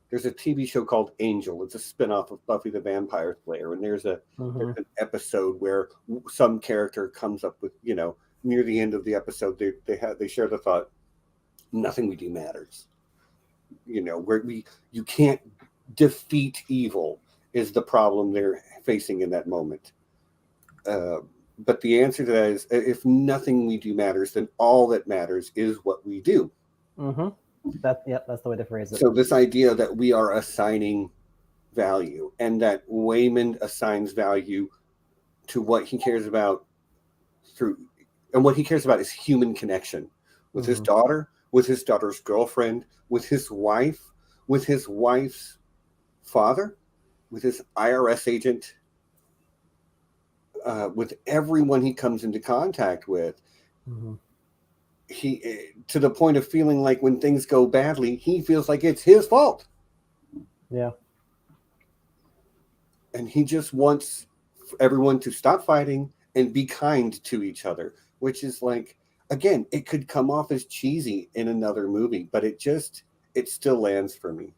there's a TV show called Angel. It's a spinoff of Buffy the Vampire Slayer. And there's an episode where some character comes up with, you know, near the end of the episode, they share the thought, nothing we do matters. You know, you can't defeat evil is the problem they're facing in that moment. But the answer to that is, if nothing we do matters, then all that matters is what we do. Mm-hmm. That's the way to phrase it. So this idea that we are assigning value, and that Waymond assigns value to what he cares about and what he cares about is human connection with his daughter, with his daughter's girlfriend, with his wife, with his wife's father, with his IRS agent, with everyone he comes into contact with. He, to the point of feeling like when things go badly, he feels like it's his fault. Yeah. And he just wants everyone to stop fighting and be kind to each other, which is like, again, it could come off as cheesy in another movie, but it still lands for me.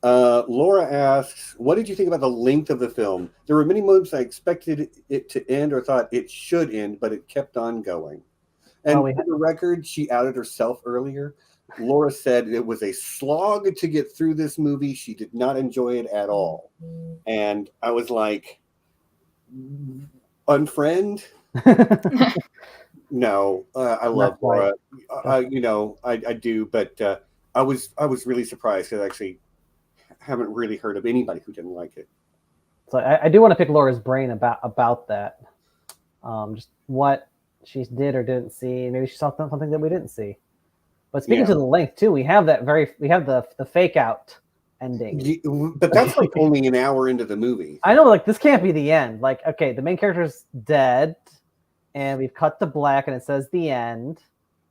Laura asks, what did you think about the length of the film? There were many moments I expected it to end or thought it should end, but it kept on going. And for the record, she outed herself earlier. Laura said it was a slog to get through this movie. She did not enjoy it at all. And I was like, unfriend? No, I love Laura. You know, I do, but I was really surprised because I actually haven't really heard of anybody who didn't like it. So I do want to pick Laura's brain about that. Just what she did or didn't see. Maybe she saw something that we didn't see. But speaking to the length too, we have the fake out ending. But that's like only an hour into the movie. I know, like this can't be the end. Like, okay, the main character's dead, and we've cut to black, and it says the end,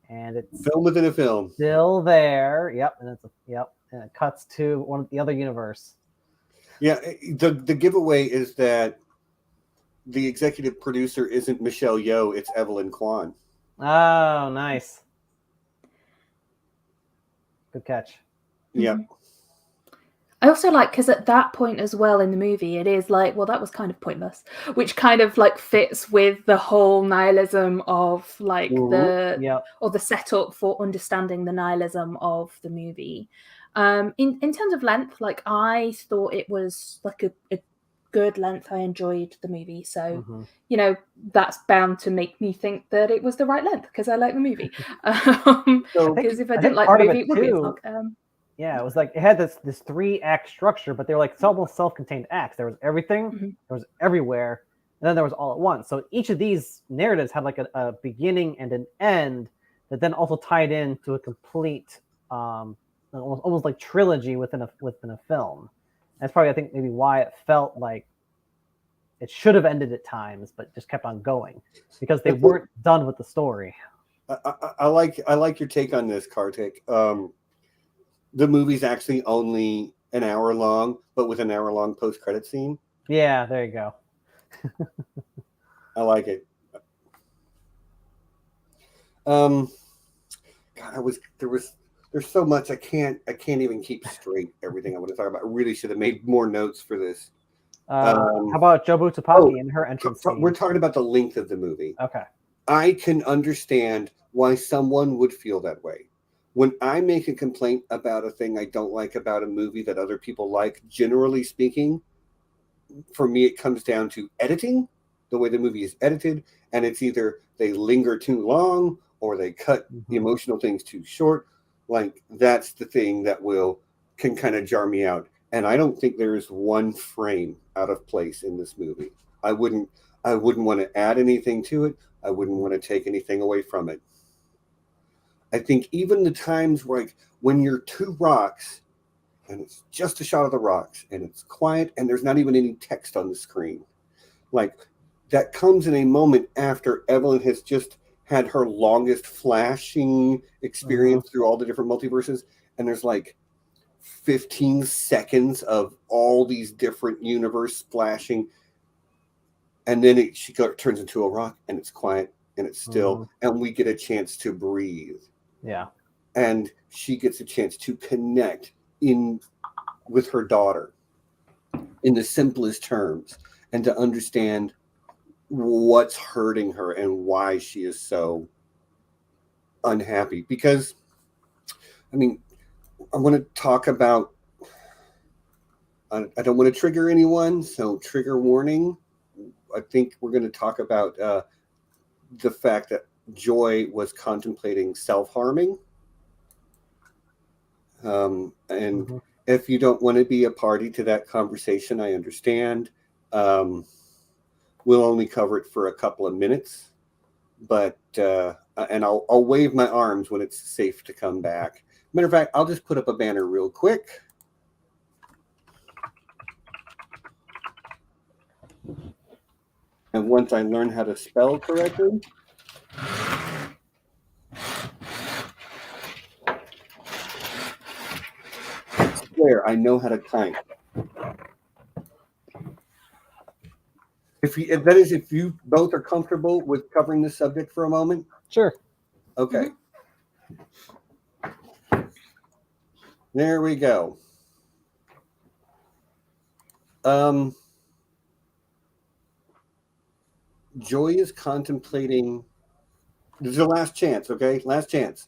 and it's film within a film. Still there. Yep, and and it cuts to the other universe. Yeah, the giveaway is that the executive producer isn't Michelle Yeoh, it's Evelyn Kwan. Oh, nice. Good catch. Yeah. I also like, because at that point as well in the movie, it is like, well, that was kind of pointless, which kind of like fits with the whole nihilism of like the setup for understanding the nihilism of the movie. In terms of length, like I thought it was like a good length. I enjoyed the movie, so you know that's bound to make me think that it was the right length because I like the movie. Because if I didn't like the movie, it would be a slog. Yeah, it was like it had this 3-act structure, but they were like almost self-contained acts. There was everything, there was everywhere, and then there was all at once. So each of these narratives had like a beginning and an end that then also tied into a complete, almost like trilogy within a film. That's probably, I think, maybe why it felt like it should have ended at times, but just kept on going because they weren't done with the story. I like your take on this, Kartik. The movie's actually only an hour long, but with an hour-long post-credit scene. Yeah, there you go. I like it. God, there was there's so much I can't even keep straight everything I want to talk about. I really should have made more notes for this. How about Jobu Tupaki and her entrance scene? We're talking about the length of the movie. Okay. I can understand why someone would feel that way. When I make a complaint about a thing I don't like about a movie that other people like, generally speaking, for me, it comes down to editing, the way the movie is edited, and it's either they linger too long or they cut the emotional things too short. Like, that's the thing that can kind of jar me out. And I don't think there is one frame out of place in this movie. I wouldn't want to add anything to it. I wouldn't want to take anything away from it. I think even the times like when you're two rocks and it's just a shot of the rocks and it's quiet and there's not even any text on the screen, like that comes in a moment after Evelyn has just had her longest flashing experience through all the different multiverses, and there's like 15 seconds of all these different universe splashing, and then she turns into a rock and it's quiet and it's still, and we get a chance to breathe. Yeah. And she gets a chance to connect with her daughter in the simplest terms and to understand what's hurting her and why she is so unhappy. Because, I mean, I want to talk about, I don't want to trigger anyone, so trigger warning. I think we're going to talk about the fact that Joy was contemplating self-harming. And if you don't want to be a party to that conversation, I understand. We'll only cover it for a couple of minutes, but and I'll wave my arms when it's safe to come back. Matter of fact, I'll just put up a banner real quick. And once I learn how to spell correctly, I swear I know how to type. If you both are comfortable with covering this subject for a moment. Sure. Okay. There we go. Joy is contemplating. This is the last chance, okay? Last chance.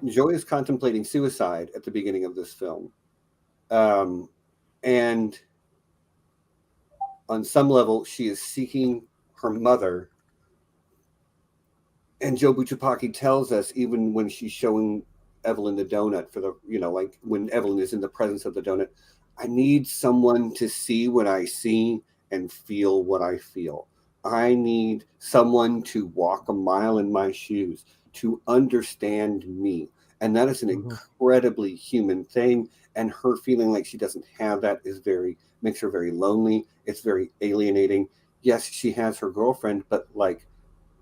Joy is contemplating suicide at the beginning of this film. And on some level, she is seeking her mother. And Jobu Tupaki tells us, even when she's showing Evelyn the donut for the, like when Evelyn is in the presence of the donut, I need someone to see what I see and feel what I feel. I need someone to walk a mile in my shoes, to understand me. And that is an incredibly human thing. And her feeling like she doesn't have that makes her very lonely. It's very alienating. Yes, she has her girlfriend, but like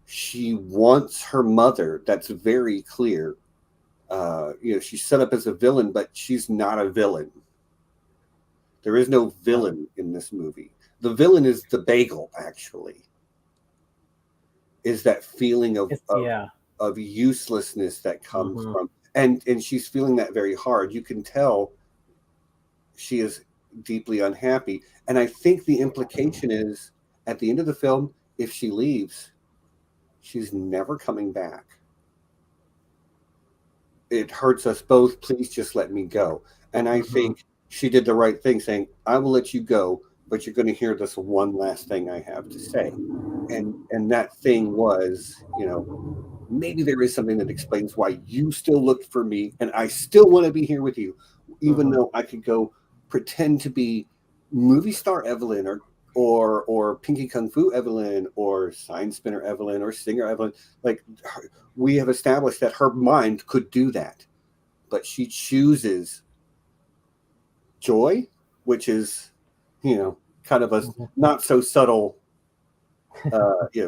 she wants her mother. That's very clear. She's set up as a villain, but she's not a villain. There is no villain in this movie. The villain is the bagel, actually. Is that feeling of uselessness that comes from, and she's feeling that very hard. You can tell she is deeply unhappy. And I think the implication is at the end of the film, if she leaves, she's never coming back. It hurts us both. Please just let me go. And I think she did the right thing saying, I will let you go, but you're going to hear this one last thing I have to say. And that thing was, maybe there is something that explains why you still looked for me and I still want to be here with you, even though I could go pretend to be movie star Evelyn or Pinky Kung Fu Evelyn or Sign Spinner Evelyn or Singer Evelyn. Like, we have established that her mind could do that, but she chooses joy, which is, kind of a not so subtle,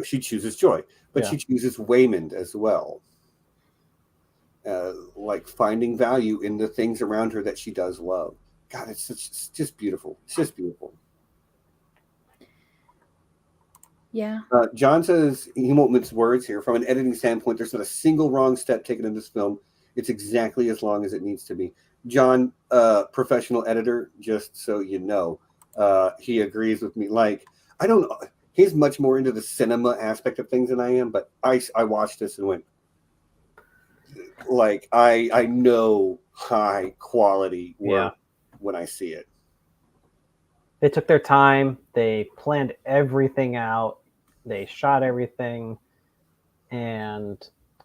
she chooses joy, but she chooses Waymond as well. Like finding value in the things around her that she does love. God, it's just beautiful. It's just beautiful. Yeah. John says he won't mince words here. From an editing standpoint, there's not a single wrong step taken in this film. It's exactly as long as it needs to be. John, professional editor, just so you know, he agrees with me. Like, I don't know. He's much more into the cinema aspect of things than I am, but I watched this and went, like, I know high quality work when I see it. They took their time. They planned everything out. They shot everything. And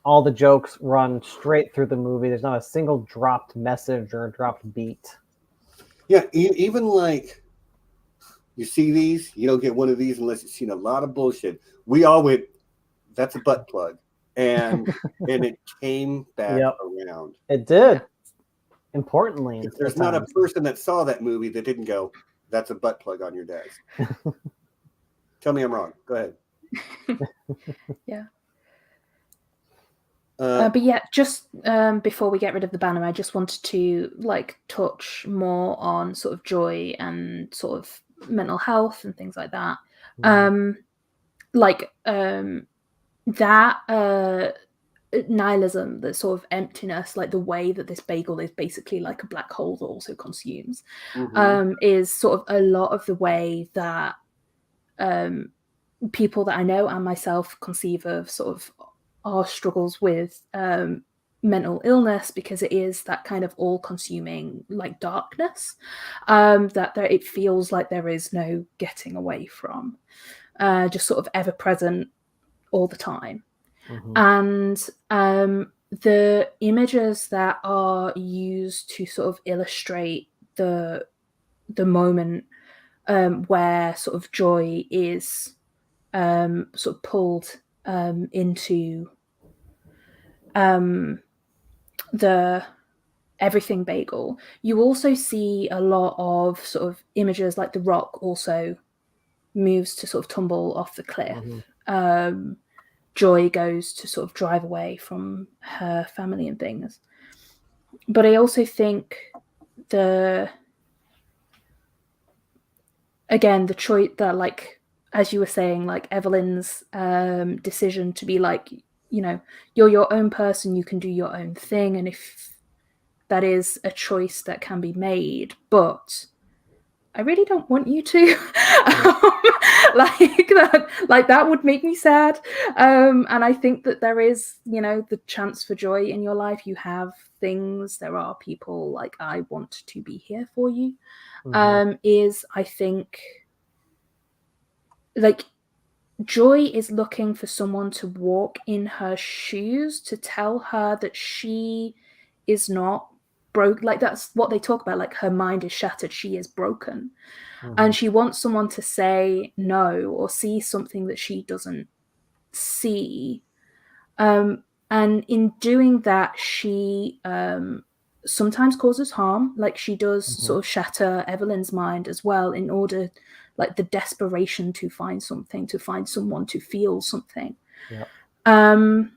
all the jokes run straight through the movie. There's not a single dropped message or dropped beat. Yeah, even like, you see these, you don't get one of these unless you've seen a lot of bullshit. We all went, that's a butt plug. And it came back around. It did. Importantly. There's not a person that saw that movie that didn't go, that's a butt plug on your desk. Tell me I'm wrong. Go ahead. Yeah. But yeah, just before we get rid of the banner, I just wanted to like touch more on sort of joy and sort of mental health and things like that. That nihilism, the sort of emptiness, like the way that this bagel is basically like a black hole that also consumes, is sort of a lot of the way that people that I know and myself conceive of sort of our struggles with mental illness, because it is that kind of all-consuming like darkness that it feels like there is no getting away from, just sort of ever present all the time. And the images that are used to sort of illustrate the moment where sort of joy is sort of pulled into the everything bagel, you also see a lot of sort of images like the rock also moves to sort of tumble off the cliff. Joy goes to sort of drive away from her family and things. But I also think the choice that, like, as you were saying, like Evelyn's decision to be like, you know, you're your own person, you can do your own thing, and if that is a choice that can be made, but I really don't want you to. Like that would make me sad. And I think that there is, you know, the chance for joy in your life. You have things, there are people, like, I want to be here for you. Is, I think, like, joy is looking for someone to walk in her shoes, to tell her that she is not broke. Like, that's what they talk about, like, her mind is shattered, she is broken. And she wants someone to say no or see something that she doesn't see. And in doing that, she sometimes causes harm. Like, she does sort of shatter Evelyn's mind as well, in order, like, the desperation to find something, to find someone, to feel something. And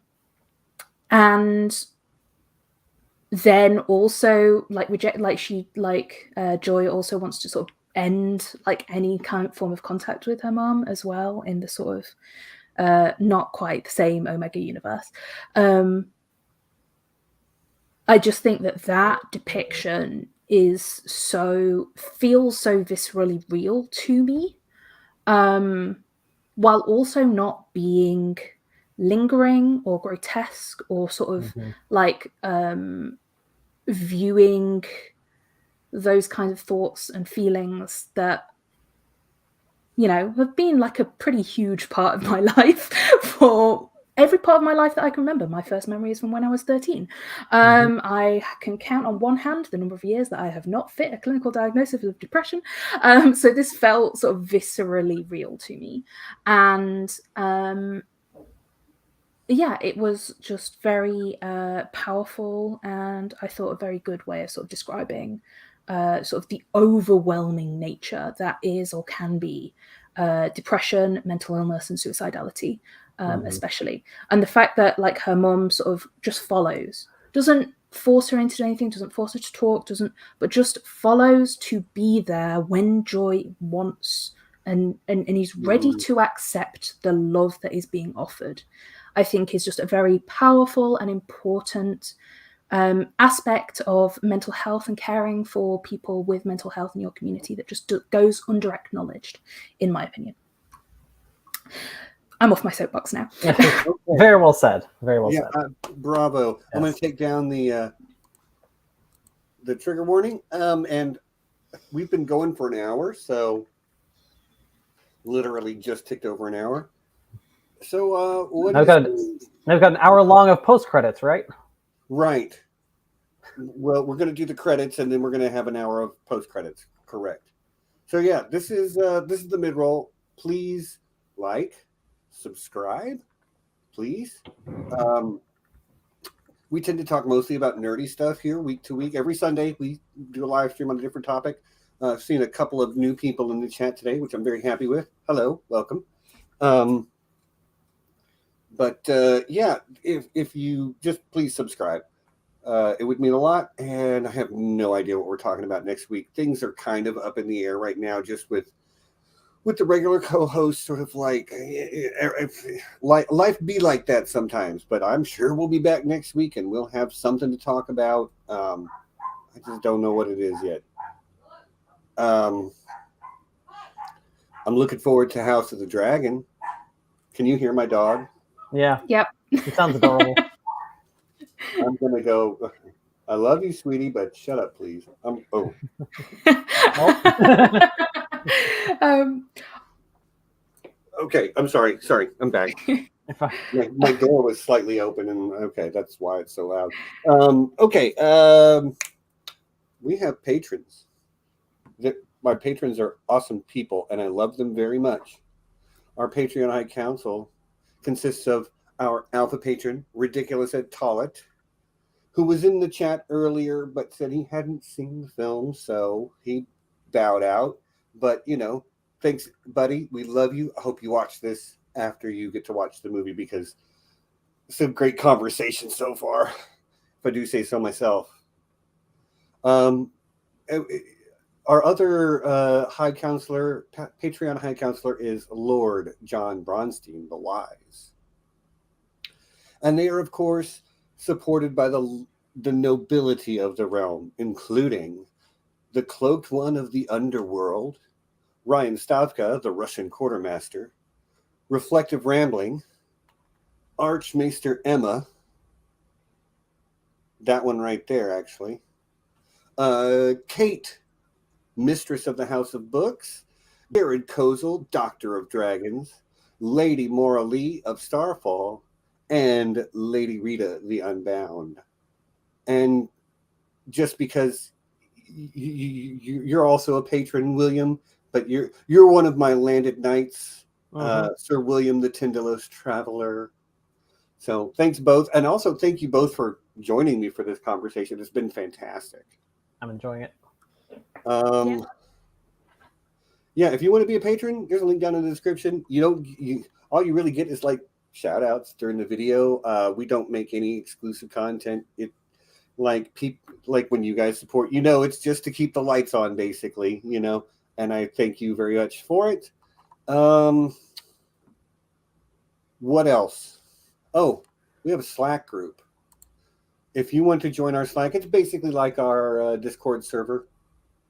then also, like, reject, like, she, like, Joy also wants to sort of end, like, any kind of form of contact with her mom as well, in the sort of not quite the same Omega universe. I just think that depiction feels so viscerally real to me, while also not being lingering or grotesque or sort of like viewing those kinds of thoughts and feelings that, you know, have been like a pretty huge part of my life for every part of my life that I can remember. My first memory is from when I was 13. I can count on one hand the number of years that I have not fit a clinical diagnosis of depression. So this felt sort of viscerally real to me. And yeah, it was just very powerful, and I thought a very good way of sort of describing sort of the overwhelming nature that is or can be depression, mental illness, and suicidality, especially. And the fact that, like, her mom sort of just follows, doesn't force her into anything, doesn't force her to talk, but just follows to be there when Joy wants, and is ready to accept the love that is being offered, I think is just a very powerful and important aspect of mental health and caring for people with mental health in your community that just goes under-acknowledged, in my opinion. I'm off my soapbox now. Okay. Very well said. Very well said. Bravo. Yes. I'm going to take down the trigger warning. And we've been going for an hour, so literally just ticked over an hour. So I've got an hour long of post credits, right? Right. Well, we're going to do the credits, and then we're going to have an hour of post credits. Correct. So yeah, this is the mid roll. Please like, subscribe, please. We tend to talk mostly about nerdy stuff here week to week. Every Sunday we do a live stream on a different topic. I've seen a couple of new people in the chat today, which I'm very happy with. Hello, welcome. But yeah, if you just please subscribe, it would mean a lot. And I have no idea what we're talking about next week. Things are kind of up in the air right now, just with the regular co-host, sort of like life be like that sometimes. But I'm sure we'll be back next week and we'll have something to talk about. I just don't know what it is yet. I'm looking forward to House of the Dragon. Can you hear my dog? Yeah. Yep. It sounds adorable. I'm gonna go. I love you, sweetie, but shut up, please. Okay, I'm sorry. I'm back. My door was slightly open, and okay, that's why it's so loud. Okay, we have patrons. My patrons are awesome people, and I love them very much. Our Patreon High Council consists of our alpha patron, Ridiculous Ed Tollett, who was in the chat earlier but said he hadn't seen the film, so he bowed out. But, thanks, buddy. We love you. I hope you watch this after you get to watch the movie, because it's a great conversation so far, if I do say so myself. Our other High Counselor, Patreon High Counselor, is Lord John Bronsteen, the Wise. And they are, of course, supported by the nobility of the realm, including the Cloaked One of the Underworld, Ryan Stavka, the Russian Quartermaster, Reflective Rambling, Arch-Maester Emma, that one right there, actually, Kate, Mistress of the House of Books, Jared Kozal, Doctor of Dragons, Lady Maura Lee of Starfall, and Lady Rita, the Unbound. And just because you're also a patron, William, but you're one of my landed knights, Sir William the Tindalos Traveler. So thanks both, and also thank you both for joining me for this conversation. It's been fantastic. I'm enjoying it. Yeah, if you want to be a patron, there's a link down in the description. All you really get is like shout outs during the video. We don't make any exclusive content. Like when you guys support, it's just to keep the lights on, basically, and I thank you very much for it. What else? Oh, we have a Slack group. If you want to join our Slack, it's basically like our Discord server.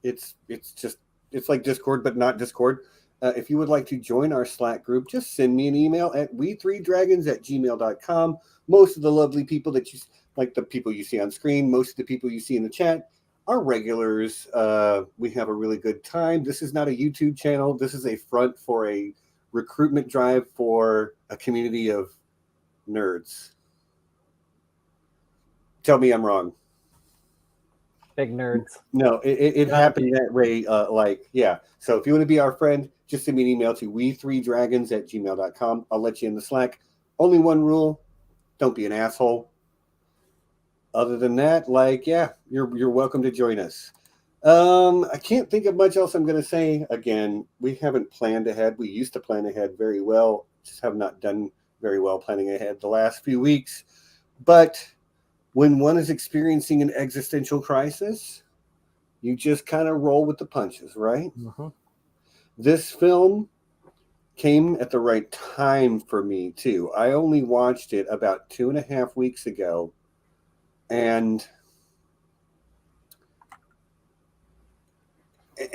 It's like Discord, but not Discord. If you would like to join our Slack group, just send me an email at we3dragons@gmail.com. Most of the lovely people that you like, the people you see on screen, most of the people you see in the chat are regulars. We have a really good time. This is not a YouTube channel. This is a front for a recruitment drive for a community of nerds. Tell me I'm wrong. Big nerds. No, it happened that way. So if you want to be our friend, just send me an email to we3dragons@gmail.com. I'll let you in the Slack. Only one rule: don't be an asshole. Other than that, you're welcome to join us. I can't think of much else I'm going to say. Again, we haven't planned ahead. We used to plan ahead very well. Just have not done very well planning ahead the last few weeks. But when one is experiencing an existential crisis, you just kind of roll with the punches, right? Mm-hmm. This film came at the right time for me, too. I only watched it about 2.5 weeks ago, And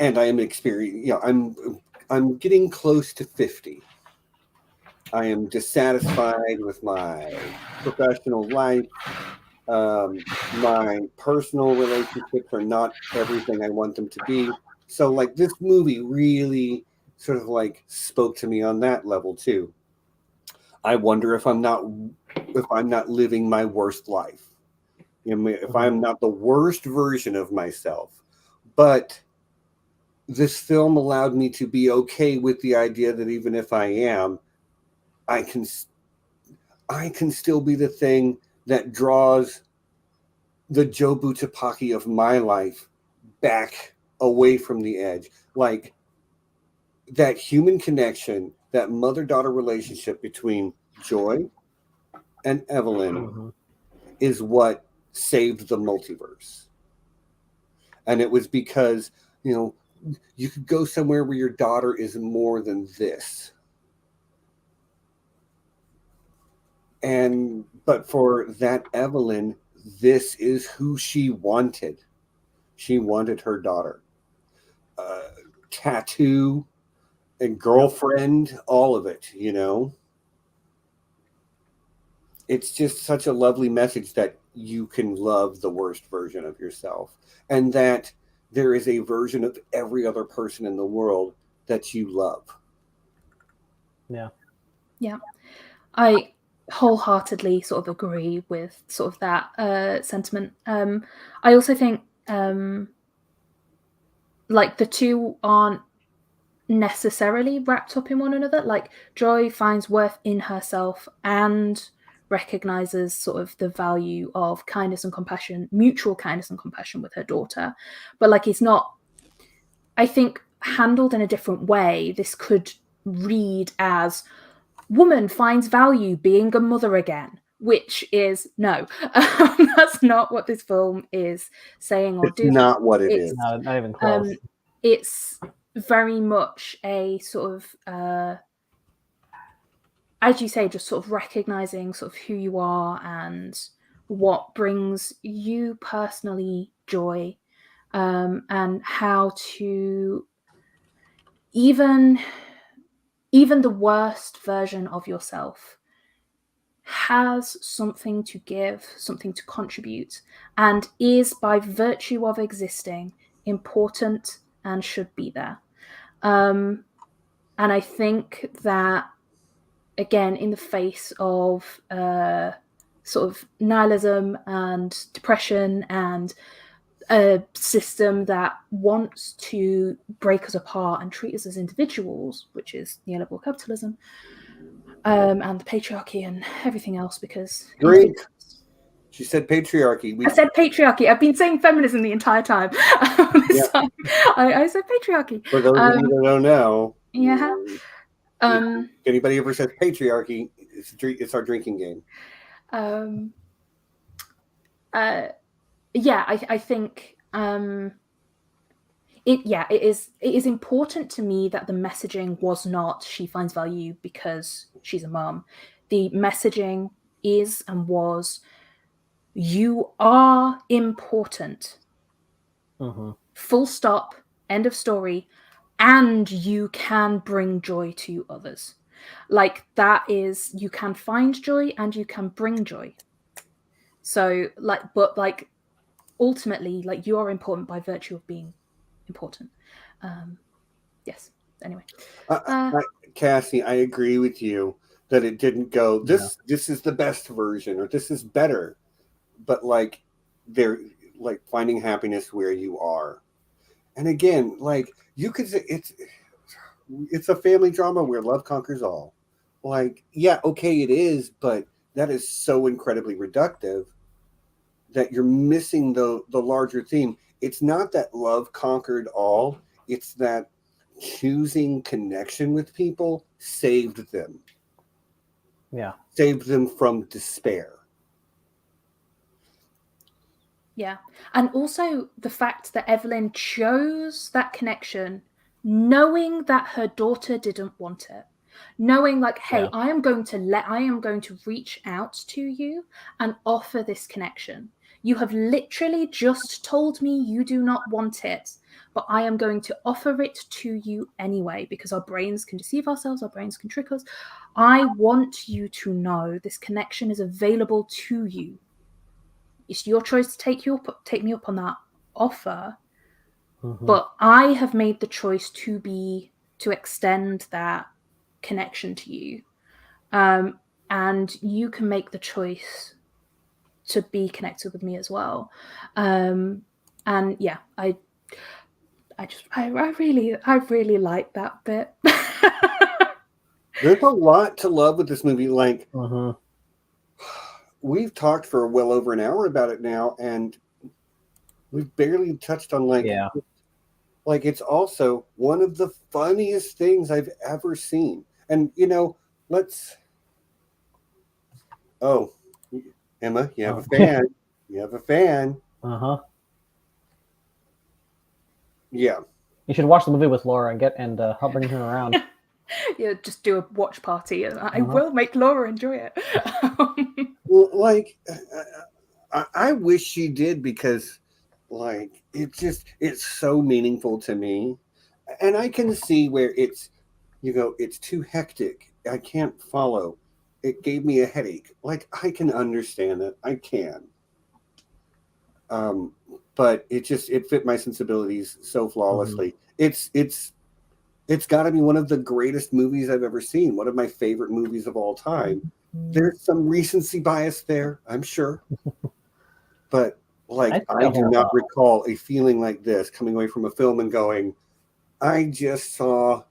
I am I'm getting close to 50. I am dissatisfied with my professional life. My personal relationships are not everything I want them to be. So like this movie really sort of like spoke to me on that level too. I wonder if I'm not living my worst life. If I'm not the worst version of myself. But this film allowed me to be okay with the idea that even if I am, I can still be the thing that draws the Joe Butapaki of my life back away from the edge. Like that human connection, that mother-daughter relationship between Joy and Evelyn is what saved the multiverse. And it was because, you could go somewhere where your daughter is more than this. But for that Evelyn, this is who she wanted. She wanted her daughter. Tattoo and girlfriend, all of it, It's just such a lovely message that you can love the worst version of yourself. And that there is a version of every other person in the world that you love. Yeah. I wholeheartedly sort of agree with sort of that sentiment. I also think like the two aren't necessarily wrapped up in one another. Like Joy finds worth in herself and recognizes sort of the value of kindness and compassion, mutual kindness and compassion with her daughter. But like it's not, I think, handled in a different way. This could read as woman finds value being a mother again, which is no. That's not what this film is saying or doing. It's not what it is. No, not even close. It's very much a sort of as you say, just sort of recognizing sort of who you are and what brings you personally joy, and how to even the worst version of yourself has something to give, something to contribute, and is by virtue of existing important and should be there. And I think that, again, in the face of sort of nihilism and depression and a system that wants to break us apart and treat us as individuals, which is neoliberal capitalism, and the patriarchy and everything else, because... Drink. She said patriarchy. I said patriarchy. I've been saying feminism the entire time. Time I said patriarchy. For those of you that don't know, if anybody ever says patriarchy, it's our drinking game. I think it is important to me that the messaging was not she finds value because she's a mom. The messaging is and was, you are important. Full stop, end of story. And you can bring joy to others. Like that is, you can find joy and you can bring joy. So but ultimately, like, you are important by virtue of being important. Yes. Anyway, Cassie, I agree with you that it didn't go. This is the best version, or this is better. But like, they're like finding happiness where you are. And again, like you could say it's a family drama where love conquers all. Like, yeah, okay, it is, but that is so incredibly reductive that you're missing the larger theme. It's not that love conquered all, it's that choosing connection with people saved them. Yeah. Saved them from despair. Yeah. And also the fact that Evelyn chose that connection knowing that her daughter didn't want it. Knowing like, hey, I am going to reach out to you and offer this connection. You have literally just told me you do not want it, but I am going to offer it to you anyway, because our brains can deceive ourselves, our brains can trick us. I want you to know this connection is available to you. It's your choice to take me up on that offer, but I have made the choice to extend that connection to you, and you can make the choice to be connected with me as well. And yeah, I really like that bit. There's a lot to love with this movie. Like, we've talked for well over an hour about it now, and we've barely touched on like it's also one of the funniest things I've ever seen. And Emma, you have a fan. You have a fan. Yeah. You should watch the movie with Laura and help bring her around. Yeah, just do a watch party, and I will make Laura enjoy it. Well, like, I wish she did, because, like, it's so meaningful to me, and I can see where it's too hectic. I can't follow. It gave me a headache. Like, I can understand it. I can. But it fit my sensibilities so flawlessly. It's got to be one of the greatest movies I've ever seen. One of my favorite movies of all time. There's some recency bias there, I'm sure. But like, I do not recall a feeling like this coming away from a film and going, I just saw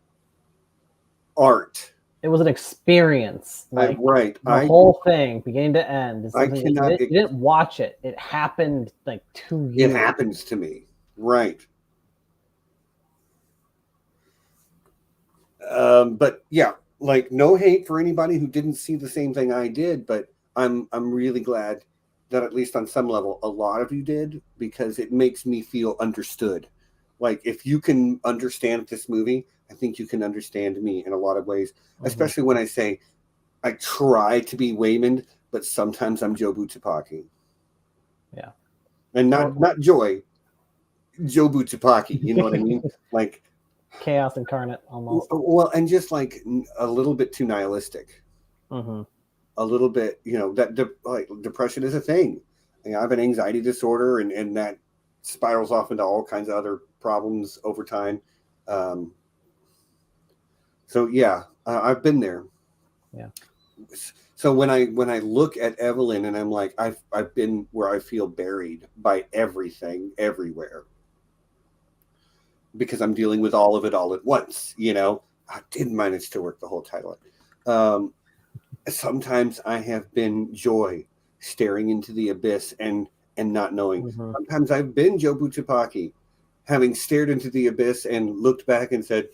art. It was an experience. Like, the whole thing, beginning to end. You didn't watch it. It happened like to you. It happens to me. Right. But yeah, like, no hate for anybody who didn't see the same thing I did, but I'm really glad that at least on some level a lot of you did, because it makes me feel understood. Like, if you can understand this movie, I think you can understand me in a lot of ways, especially when I say I try to be Waymond, but sometimes I'm Jobu Tupaki. Yeah. And not Joy, Jobu Tupaki, you know what I mean? Like, chaos incarnate, almost. Well, and just like a little bit too nihilistic. A little bit, that depression is a thing. I have an anxiety disorder, and that spirals off into all kinds of other problems over time. So yeah, I've been there. Yeah. So when I look at Evelyn, and I'm like, I've been where I feel buried by everything everywhere, because I'm dealing with all of it all at once. I did manage to work the whole title. Sometimes I have been Joy, staring into the abyss and not knowing. Sometimes I've been Jobu Tupaki, having stared into the abyss and looked back and said,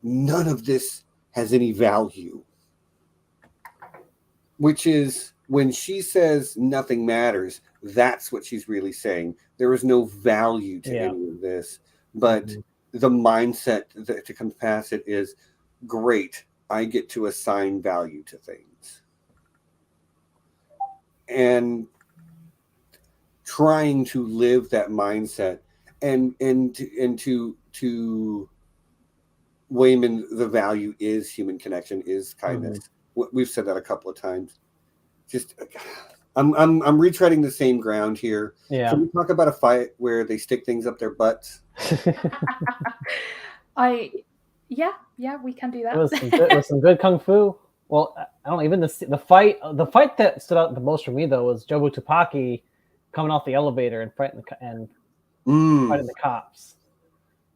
none of this has any value. Which is, when she says nothing matters, that's what she's really saying. There is no value to any of this. But the mindset to come past it is, great, I get to assign value to things. And trying to live that mindset, and to Waymond, the value is human connection, is kindness. We've said that a couple of times. Just, I'm retreading the same ground here. Yeah. Can we talk about a fight where they stick things up their butts? Yeah, we can do that. It was some good kung fu. Well, I don't even the fight that stood out the most for me though was Jobu Tupaki coming off the elevator and fighting the cops.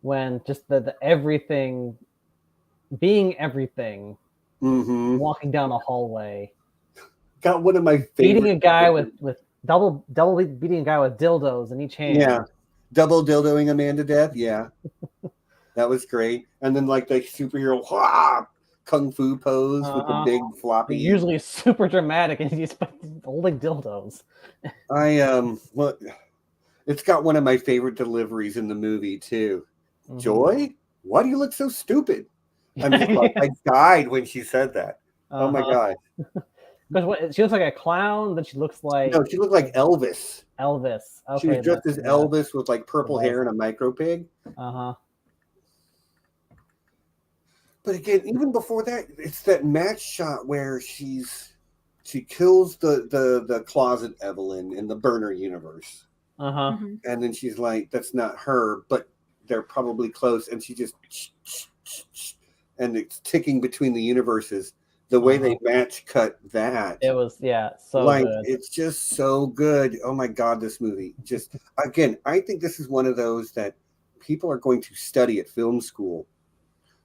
When just the everything being everything, walking down a hallway, got one of my favorite, beating a guy with double beating a guy with dildos in each hand. Yeah, double dildoing a man to death. Yeah. That was great. And then like the superhero kung fu pose with the big floppy. Usually super dramatic, and he's holding dildos. Well, it's got one of my favorite deliveries in the movie too. Joy, why do you look so stupid? I'm just like, I died when she said that. Oh my god. Because she looks like a clown, then she looks like No, she looked like Elvis. Elvis. Okay, she was dressed as Elvis with like purple hair and a micro pig. Uh-huh. But again, even before that, it's that match shot where she kills the closet Evelyn in the burner universe. Uh-huh. Mm-hmm. And then she's like, that's not her, but they're probably close. And she just, and it's ticking between the universes. The way they match cut that. It was, so like, good. It's just so good. Oh my God, this movie. Just, again, I think this is one of those that people are going to study at film school.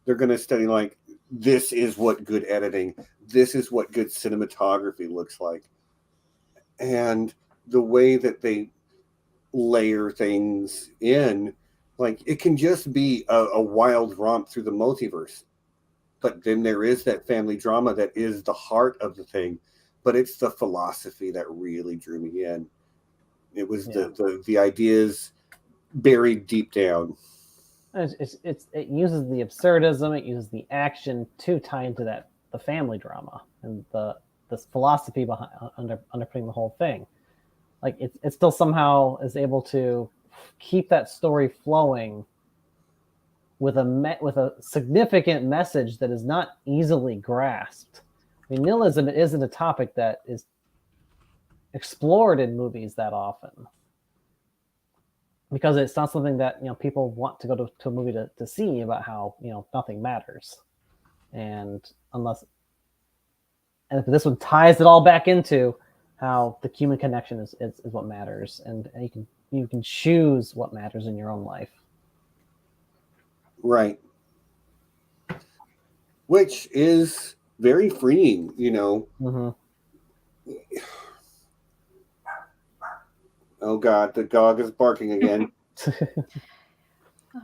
They're going to study, like, this is what good editing, this is what good cinematography looks like. And the way that they layer things in, like, it can just be a wild romp through the multiverse. But then there is that family drama that is the heart of the thing. But it's the philosophy that really drew me in. It was the ideas buried deep down. It uses the absurdism, it uses the action to tie into the family drama and this philosophy behind underpinning the whole thing. Like it still somehow is able to keep that story flowing with a significant message that is not easily grasped. I mean, nihilism isn't a topic that is explored in movies that often, because it's not something that people want to go to a movie to see about how nothing matters, and if this one ties it all back into how the human connection is what matters, and you can choose what matters in your own life. Right. Which is very freeing, Mm-hmm. Oh God, the dog is barking again.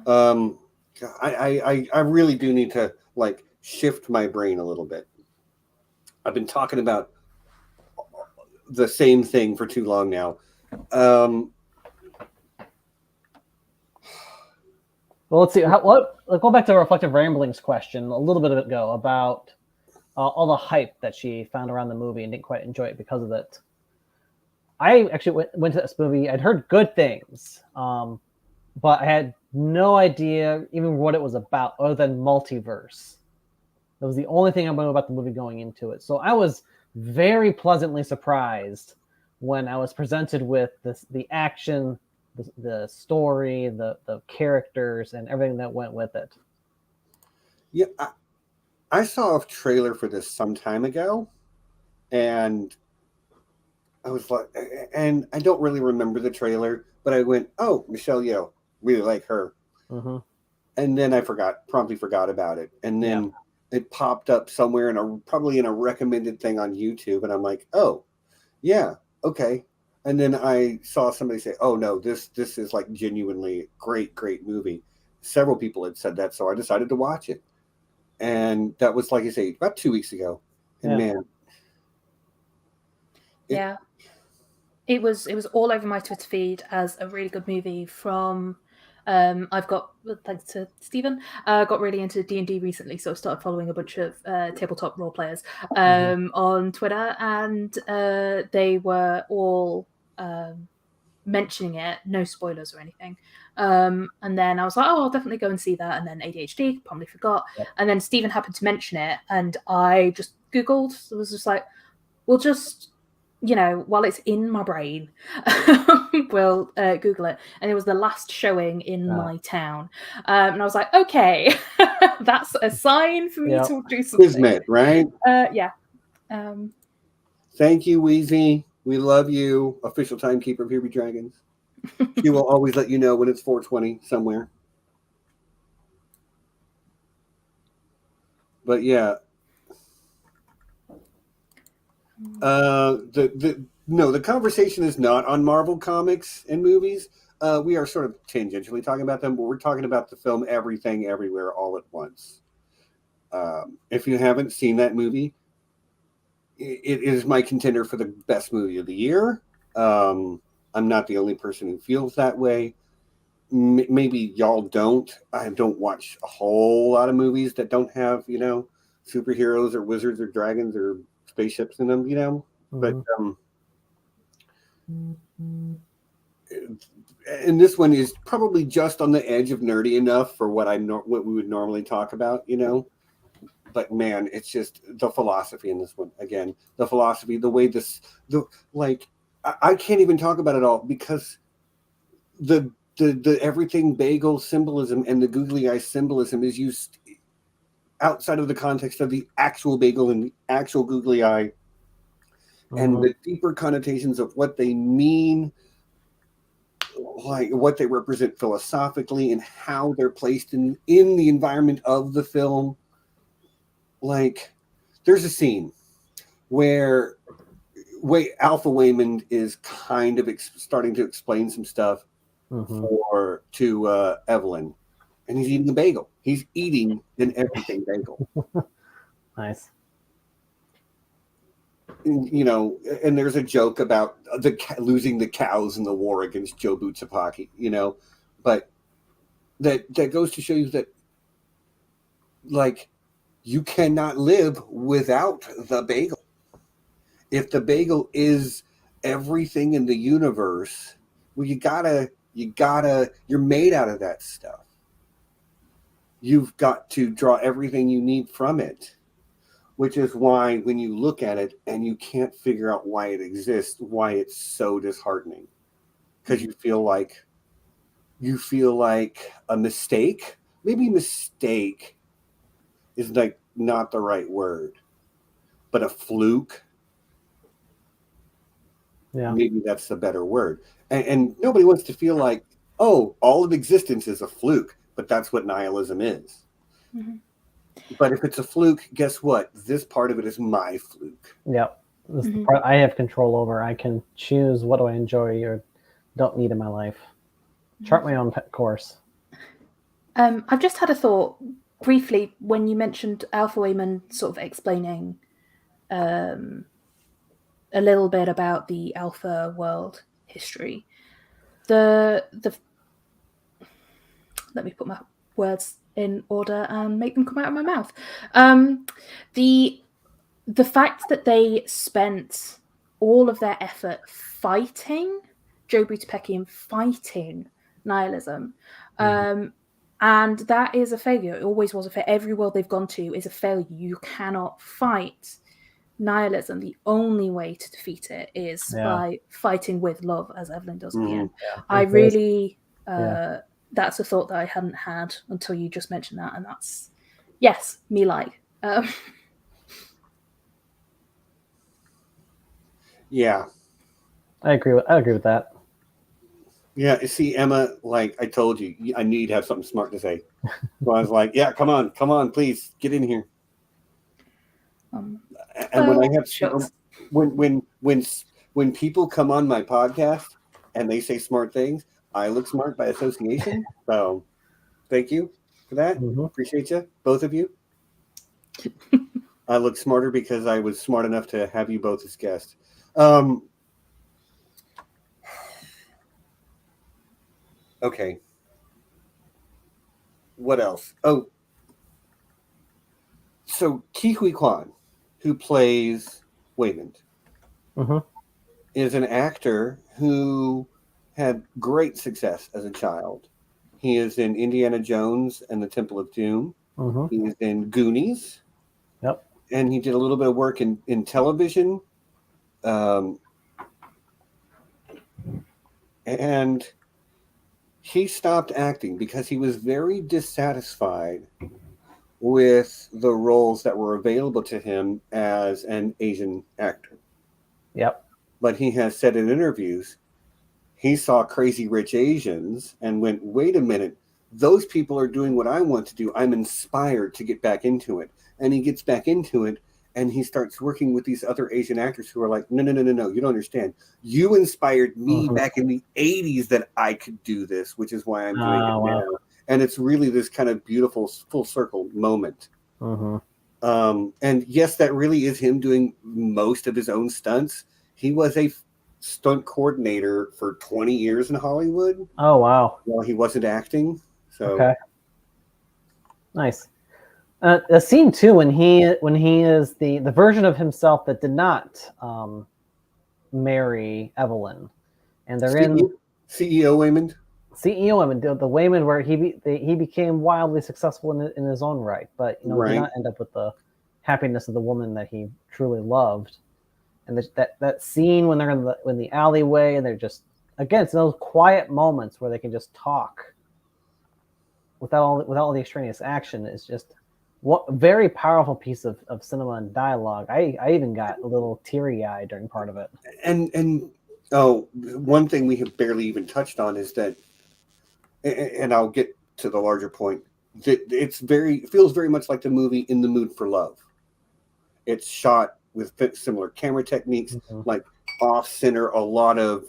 I really do need to like shift my brain a little bit. I've been talking about the same thing for too long now. Well, let's see. Go back to the reflective ramblings question a little bit ago about all the hype that she found around the movie and didn't quite enjoy it because of it. I actually went to this movie. I'd heard good things, but I had no idea even what it was about other than multiverse. That was the only thing I knew about the movie going into it. So I was very pleasantly surprised when I was presented with the action, the story, the characters, and everything that went with it. Yeah, I saw a trailer for this some time ago, and I was like, and I don't really remember the trailer, but I went, oh, Michelle Yeoh, really like her. Mm-hmm. And then I promptly forgot about it. And then it popped up somewhere probably in a recommended thing on YouTube. And I'm like, oh, yeah, okay. And then I saw somebody say, oh, no, this is like genuinely great movie. Several people had said that, so I decided to watch it. And that was, like I say, about 2 weeks ago. And man. It was all over my Twitter feed as a really good movie from... I've got, thanks to Stephen, got really into D&D recently, so I started following a bunch of tabletop role players on Twitter, and they were all mentioning it, no spoilers or anything. And then I was like, oh, I'll definitely go and see that. And then ADHD, probably forgot. Yep. And then Stephen happened to mention it, and I just Googled. It was just like, we'll just... while it's in my brain, we'll Google it. And it was the last showing in my town. And I was like, okay, that's a sign for me to do something. Kismet, right? Yeah. Thank you, Wheezy. We love you. Official timekeeper of Here Be Dragons. She will always let you know when it's 4:20 somewhere. But yeah. The conversation is not on Marvel comics and movies. We are sort of tangentially talking about them, but we're talking about the film Everything Everywhere All at Once. If you haven't seen that movie, it is my contender for the best movie of the year. I'm not the only person who feels that way. Maybe y'all don't. I don't watch a whole lot of movies that don't have, superheroes or wizards or dragons or spaceships in them, you know. But and this one is probably just on the edge of nerdy enough for what what we would normally talk about, you know. But man, it's just the philosophy in this one. Again, the philosophy, the way I can't even talk about it all because the everything bagel symbolism and the googly eye symbolism is used outside of the context of the actual bagel and the actual googly eye, and the deeper connotations of what they mean, like what they represent philosophically and how they're placed in the environment of the film. Like, there's a scene where Alpha Waymond is kind of starting to explain some stuff to Evelyn, and he's eating a bagel. He's eating an everything bagel. Nice. You know, and there's a joke about losing the cows in the war against Joe Butsapaki, you know, but that goes to show you that, like, you cannot live without the bagel. If the bagel is everything in the universe, well, you're made out of that stuff. You've got to draw everything you need from it, which is why when you look at it and you can't figure out why it exists, why it's so disheartening, because you feel like a mistake. Maybe mistake is like not the right word, but a fluke. Yeah, maybe that's the better word. And nobody wants to feel like, oh, all of existence is a fluke, but that's what nihilism is. But if it's a fluke, guess what? This part of it is my fluke. Yep. This is the part I have control over. I can choose what do I enjoy or don't need in my life. Chart my own course. I've just had a thought briefly when you mentioned Alpha Waymond sort of explaining a little bit about the Alpha world history. Let me put my words in order and make them come out of my mouth. The fact that they spent all of their effort fighting Joe Butsapeki and fighting nihilism, and that is a failure. It always was a failure. Every world they've gone to is a failure. You cannot fight nihilism. The only way to defeat it is by fighting with love, as Evelyn does at the end. Yeah. I really... that's a thought that I hadn't had until you just mentioned that, and that's me like. Yeah, I agree with that. Yeah, see, Emma, like I told you, I need to have something smart to say. So I was like, "Yeah, come on, please get in here." And when I have when people come on my podcast and they say smart things, I look smart by association. So, thank you for that. Appreciate you, both of you. I look smarter because I was smart enough to have you both as guests. Okay. What else? Oh, so Kikui Kwan, who plays Waymond, is an actor who had great success as a child. He is in Indiana Jones and the Temple of Doom. He is in Goonies. Yep. And he did a little bit of work in television. And he stopped acting because he was very dissatisfied with the roles that were available to him as an Asian actor. Yep. But he has said in interviews, he saw Crazy Rich Asians and went, wait a minute, those people are doing what I want to do. I'm inspired to get back into it. And he gets back into it, and he starts working with these other Asian actors who are like, no, you don't understand. You inspired me back in the 80s that I could do this, which is why I'm doing it now. And it's really this kind of beautiful full circle moment. And yes, that really is him doing most of his own stunts. He was a stunt coordinator for 20 years in Hollywood. Oh, wow. While he wasn't acting. So okay. Nice. A scene too when he is the version of himself that did not marry Evelyn, and they're in CEO Waymond. CEO Waymond, the Waymond where he became wildly successful in his own right, but did not end up with the happiness of the woman that he truly loved. And that scene when they're in the alleyway and they're just, again, it's those quiet moments where they can just talk without all the extraneous action. Is just what very powerful piece of cinema and dialogue. I even got a little teary-eyed during part of it. And one thing we have barely even touched on is that, and I'll get to the larger point, that it feels very much like the movie In the Mood for Love. It's shot with similar camera techniques, like off center, a lot of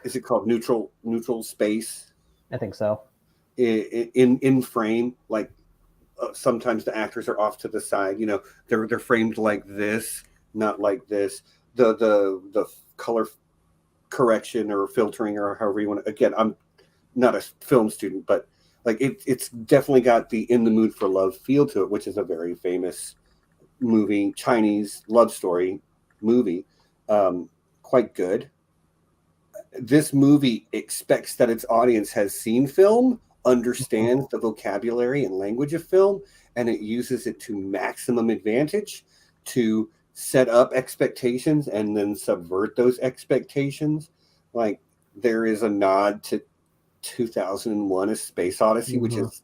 is it called neutral space? I think so. In frame, like sometimes the actors are off to the side. They're framed like this, not like this. The color correction or filtering or however you want to. Again, I'm not a film student, but like it's definitely got the In the Mood for Love feel to it, which is a very famous movie, Chinese love story movie. Quite good. This movie expects that its audience has seen film, understands the vocabulary and language of film, and it uses it to maximum advantage to set up expectations and then subvert those expectations. Like there is a nod to 2001: A Space Odyssey, which is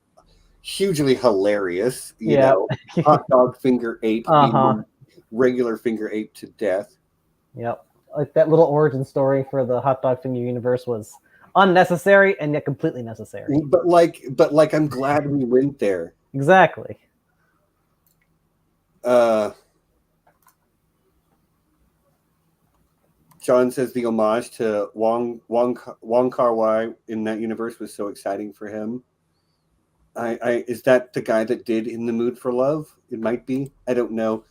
hugely hilarious. You know, hot dog finger ape, regular finger ape to death. Yep. Like that little origin story for the hot dog finger universe was unnecessary and yet completely necessary. But like I'm glad we went there. Exactly. John says the homage to Wong Kar-wai in that universe was so exciting for him. Is that the guy that did In the Mood for Love? It might be. I don't know.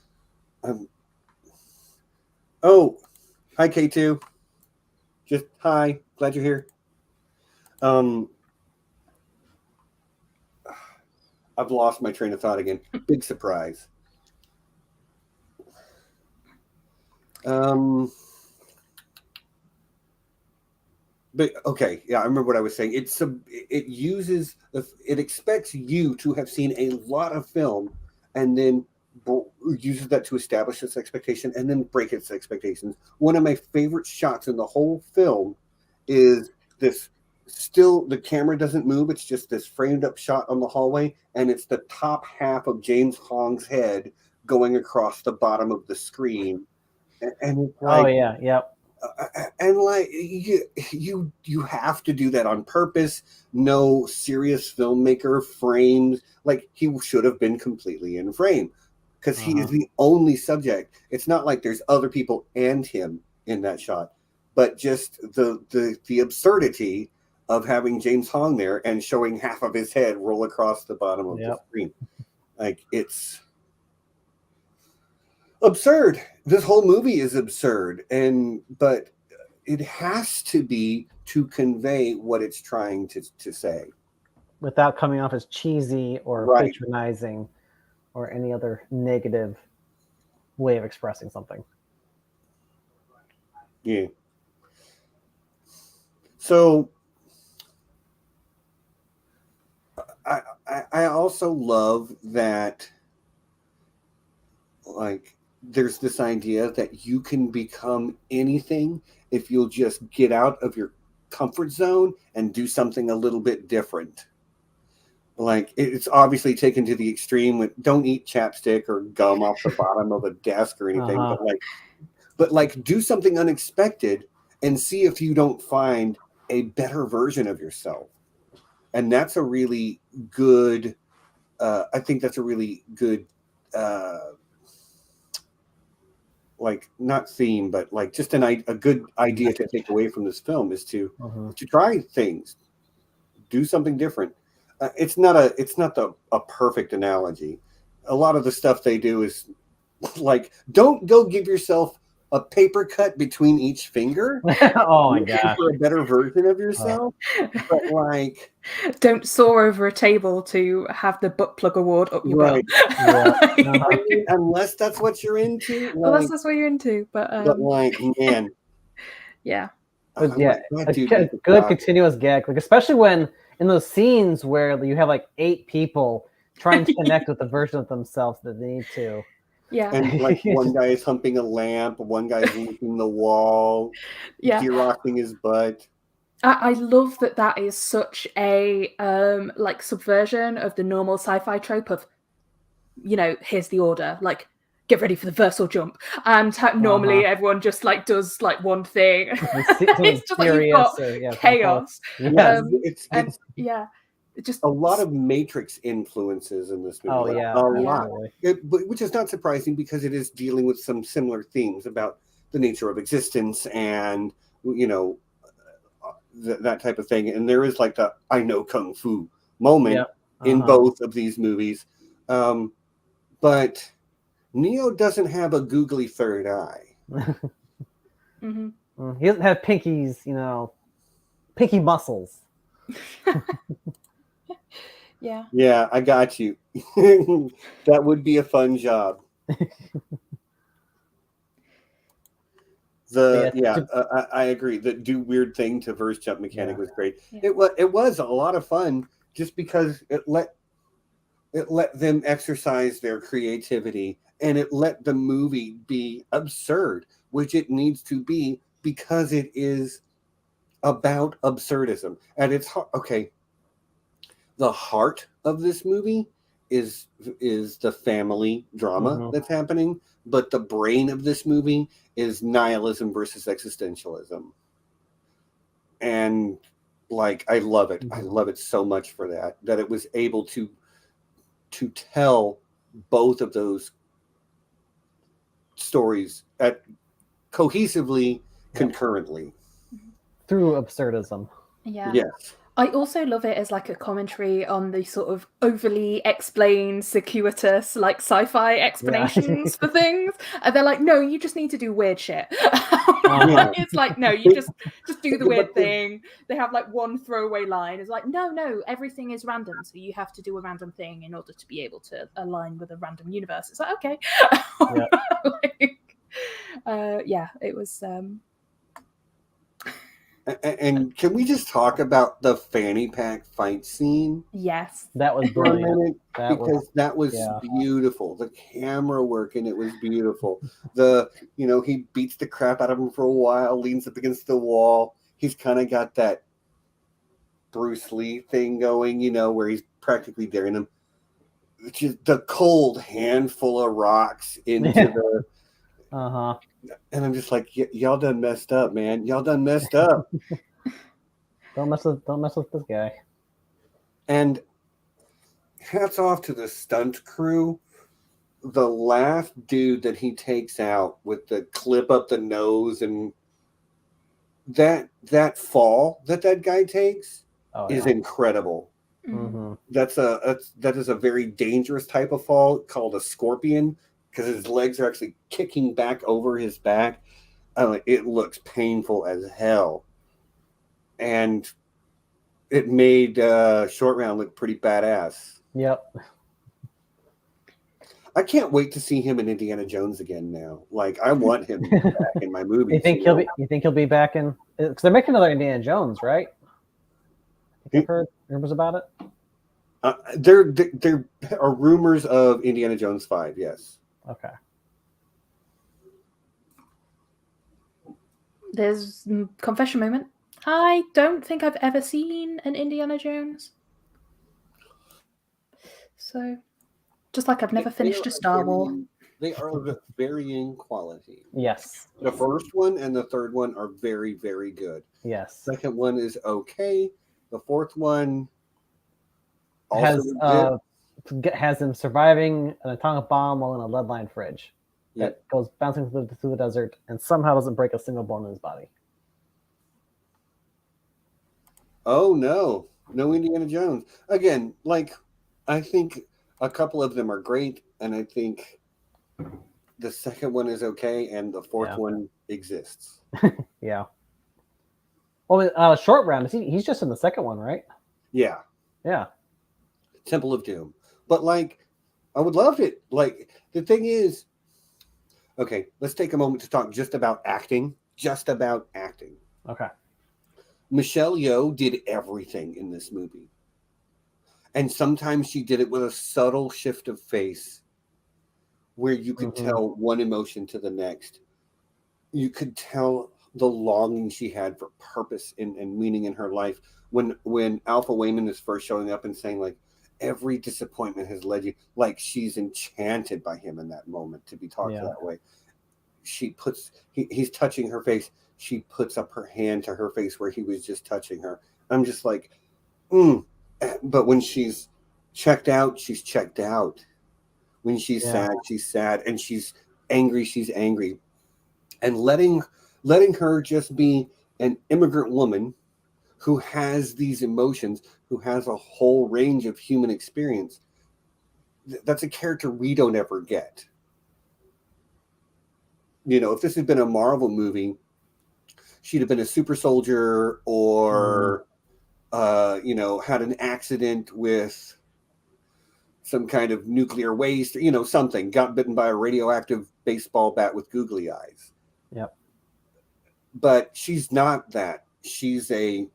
Oh, hi K2. Just hi. Glad you're here. I've lost my train of thought again. Big surprise. But okay, yeah, I remember what I was saying. It expects you to have seen a lot of film, and then uses that to establish its expectation, and then break its expectations. One of my favorite shots in the whole film is this. Still, the camera doesn't move. It's just this framed up shot on the hallway, and it's the top half of James Hong's head going across the bottom of the screen. And it's like, oh yeah, yep. And like you have to do that on purpose. No serious filmmaker frames, like he should have been completely in frame because he is the only subject. It's not like there's other people and him in that shot, but just the absurdity of having James Hong there and showing half of his head roll across the bottom of the screen. Like it's absurd. This whole movie is absurd, but it has to be to convey what it's trying to say, without coming off as cheesy or patronizing or any other negative way of expressing something. Yeah. So I also love that, like, there's this idea that you can become anything if you'll just get out of your comfort zone and do something a little bit different. Like it's obviously taken to the extreme with don't eat chapstick or gum off the bottom of a desk or anything, but like do something unexpected and see if you don't find a better version of yourself. And that's a really good, I think that's a really good, like not theme, but like just a good idea to take away from this film is to try things, do something different. It's not a perfect analogy. A lot of the stuff they do is like, don't go give yourself a paper cut between each finger. Oh my gosh. For a better version of yourself. But like, don't soar over a table to have the butt plug award up your right. butt. Yeah. I mean, unless that's what you're into. Unless that's what you're into, but like, man. Yeah. But yeah, a good continuous gag, like especially when in those scenes where you have like 8 people trying to connect with the version of themselves that they need to. Yeah. And like one guy is humping a lamp, one guy's licking the wall, Xeroxing his butt. I love that is such a like subversion of the normal sci-fi trope of, you know, here's the order, like get ready for the versal jump, and normally everyone just like does like one thing. It's just like you've got chaos. It's just a lot of Matrix influences in this movie. A lot, which is not surprising because it is dealing with some similar themes about the nature of existence and, you know, that type of thing. And there is like the I know Kung Fu moment in both of these movies. But Neo doesn't have a googly third eye. He doesn't have pinkies, you know, pinky muscles. Yeah, I got you. That would be a fun job. I agree. The do weird thing to verse jump mechanic was great. It was a lot of fun just because it let them exercise their creativity and it let the movie be absurd, which it needs to be because it is about absurdism. And it's okay. The heart of this movie is the family drama that's happening, but the brain of this movie is nihilism versus existentialism. And like, I love it. I love it so much for that it was able to tell both of those stories cohesively, concurrently. Through absurdism. Yeah. Yes. I also love it as like a commentary on the sort of overly explained, circuitous, like sci-fi explanations for things. And they're like, no, you just need to do weird shit. It's like, no, you just do the weird thing. They have like one throwaway line. It's like, no, everything is random. So you have to do a random thing in order to be able to align with a random universe. It's like, okay. It was... And can we just talk about the fanny pack fight scene? Yes. That was brilliant. That was beautiful. The camera work and it was beautiful. He beats the crap out of him for a while, leans up against the wall. He's kind of got that Bruce Lee thing going, where he's practically daring him. Just the cold handful of rocks into the... And I'm just like, y'all done messed up, man. Y'all done messed up. Don't mess with this guy. And hats off to the stunt crew. The last dude that he takes out with the clip up the nose and that fall that guy takes is incredible. That is a very dangerous type of fall called a scorpion, because his legs are actually kicking back over his back. It looks painful as hell. And it made Short Round look pretty badass. Yep. I can't wait to see him in Indiana Jones again now. Like, I want him back in my movies. You think he'll be back in... Because they're making another Indiana Jones, right? I've heard rumors about it. There are rumors of Indiana Jones 5, yes. Okay. There's confession moment. I don't think I've ever seen an Indiana Jones. So, just like I've never finished a Star Wars. They are of varying quality. Yes. The first one and the third one are very, very good. Yes. Second one is okay. The fourth one also has him surviving an atomic bomb while in a lead-lined fridge that goes bouncing through the desert and somehow doesn't break a single bone in his body. Oh, no Indiana Jones. Again, like, I think a couple of them are great, and I think the second one is okay, and the fourth one exists. Yeah. Well, Short Round, he's just in the second one, right? Yeah. Yeah. Temple of Doom. But like, I would love it. Like, the thing is, okay, let's take a moment to talk just about acting. Just about acting. Okay. Michelle Yeoh did everything in this movie. And sometimes she did it with a subtle shift of face where you could tell one emotion to the next. You could tell the longing she had for purpose and meaning in her life. When Alpha Wayman is first showing up and saying, like, every disappointment has led you, like, she's enchanted by him in that moment to be talked that way. He's touching her face. She puts up her hand to her face where he was just touching her. I'm just like, But when she's checked out, she's checked out. When she's sad, she's sad. And she's angry. And letting her just be an immigrant woman who has these emotions, who has a whole range of human experience, that's a character we don't ever get. You know, if this had been a Marvel movie, she'd have been a super soldier or, had an accident with some kind of nuclear waste, something, got bitten by a radioactive baseball bat with googly eyes. Yep. But she's not that. She's a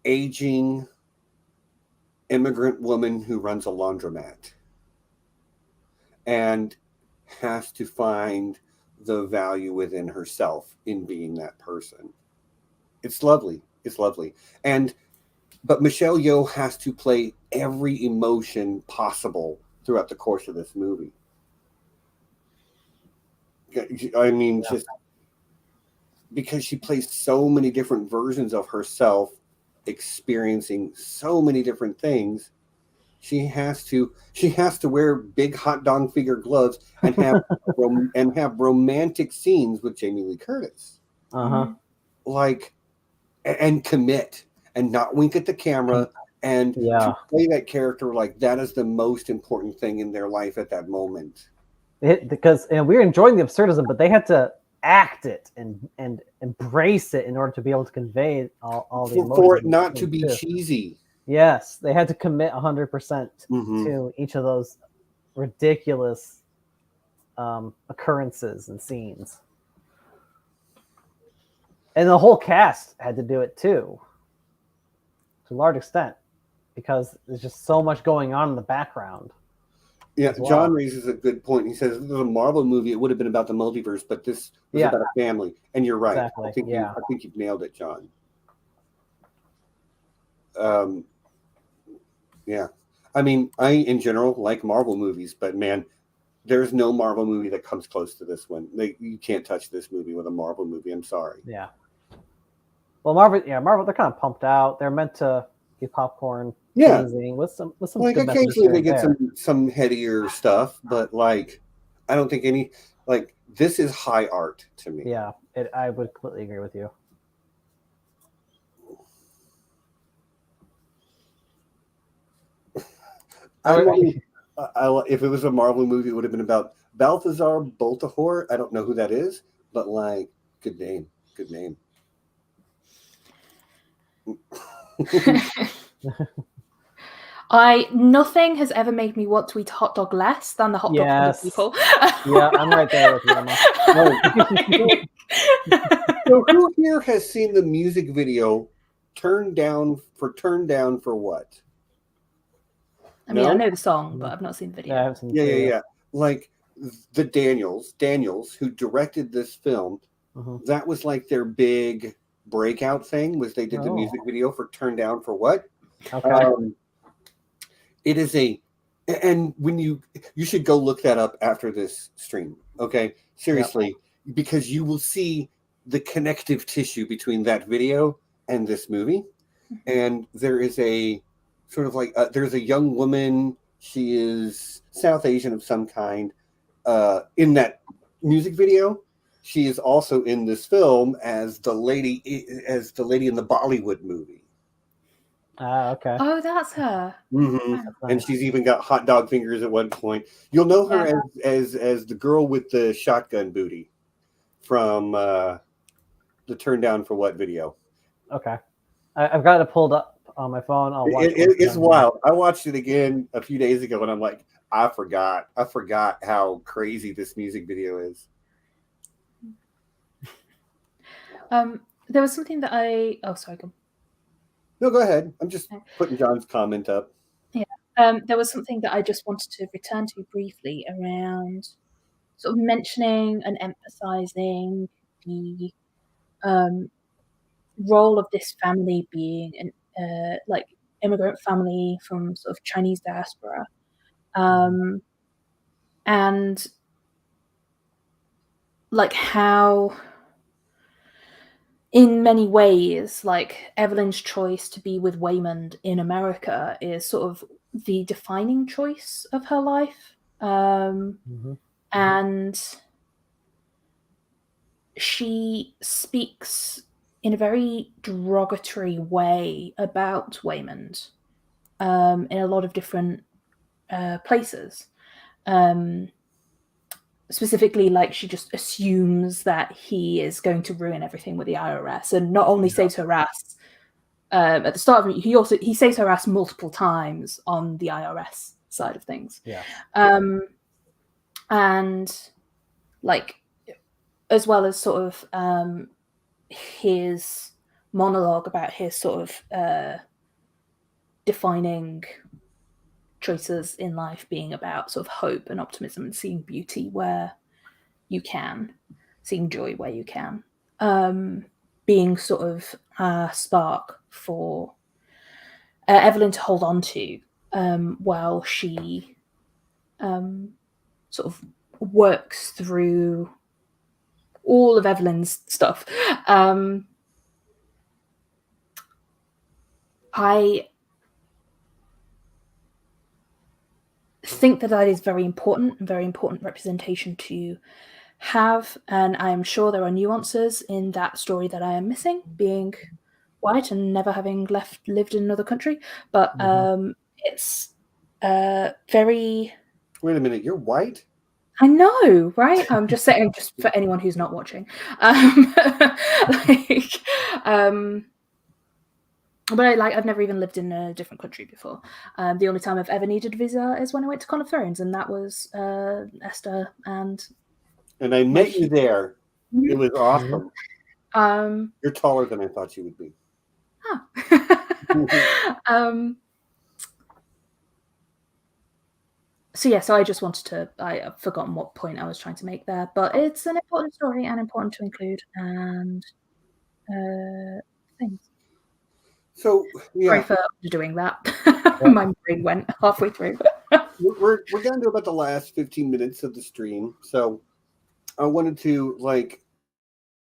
aging immigrant woman who runs a laundromat and has to find the value within herself in being that person. It's lovely. It's lovely. But Michelle Yeoh has to play every emotion possible throughout the course of this movie. I mean, just because she plays so many different versions of herself, experiencing so many different things, she has to wear big hot dog figure gloves and have romantic scenes with Jamie Lee Curtis. Like, and commit and not wink at the camera and to play that character like that is the most important thing in their life at that moment. Because we were enjoying the absurdism, but they had to act it and embrace it in order to be able to convey all the emotions. For it not to be cheesy. Yes, they had to commit 100% to each of those ridiculous occurrences and scenes. And the whole cast had to do it too, to a large extent, because there's just so much going on in the background. Yeah, John raises a good point. He says, if it was a Marvel movie, it would have been about the multiverse, but this was about a family. And you're right. Exactly. I think you've nailed it, John. I mean, I, in general, like Marvel movies, but man, there's no Marvel movie that comes close to this one. You can't touch this movie with a Marvel movie. I'm sorry. Yeah. Well, Marvel, they're kind of pumped out. They're meant to be popcorn teasing with some like occasionally they get some headier stuff, but like I don't think any like this is high art to me. Yeah, I would completely agree with you. If it was a Marvel movie, it would have been about Balthazar Boltahor. I don't know who that is, but like, good name. Nothing has ever made me want to eat hot dog less than the hot dog people. Yeah, I'm right there with you, Emma. So who here has seen the music video Turn Down for What? I mean, I know the song, but I've not seen the video. Yeah, I haven't seen the video. Yeah. Like the Daniels, who directed this film, that was like their big breakout thing, was they did the music video for Turn Down for What? Okay. It is and when you should go look that up after this stream, okay? Seriously, because you will see the connective tissue between that video and this movie. And there is a sort of like, there's a young woman, she is South Asian of some kind, in that music video. She is also in this film as the lady in the Bollywood movie. Okay. Oh, that's her. Mm-hmm. Wow. And she's even got hot dog fingers at one point. You'll know her as the girl with the shotgun booty from the Turn Down for What video. Okay. I've got it pulled up on my phone. I'll watch It's wild. I watched it again a few days ago, and I'm like, I forgot how crazy this music video is. There was something that sorry, go. No, go ahead. I'm just putting John's comment up. Yeah. There was something that I just wanted to return to briefly around sort of mentioning and emphasizing the role of this family being an like immigrant family from sort of Chinese diaspora, and like how in many ways, like Evelyn's choice to be with Waymond in America is sort of the defining choice of her life. And she speaks in a very derogatory way about Waymond in a lot of different places. Specifically, like she just assumes that he is going to ruin everything with the IRS, and not only saves her ass at the start of it, he saves her ass multiple times on the IRS side of things. Yeah. And like, as well as sort of his monologue about his sort of defining choices in life being about sort of hope and optimism and seeing beauty where you can, seeing joy where you can, being sort of a spark for Evelyn to hold on to while she sort of works through all of Evelyn's stuff. I think that is very important representation to have, and I am sure there are nuances in that story that I am missing, being white and never having lived in another country, but it's very... Wait a minute, you're white? I know, right? I'm just saying, just for anyone who's not watching. But I've never even lived in a different country before. The only time I've ever needed a visa is when I went to Con of Thrones, and that was Esther and I met you there. It was awesome. You're taller than I thought you would be. So I just wanted to... I've forgotten what point I was trying to make there, but it's an important story and important to include, and things. So yeah, sorry for doing that. My brain went halfway through. we're down to about the last 15 minutes of the stream, so I wanted to like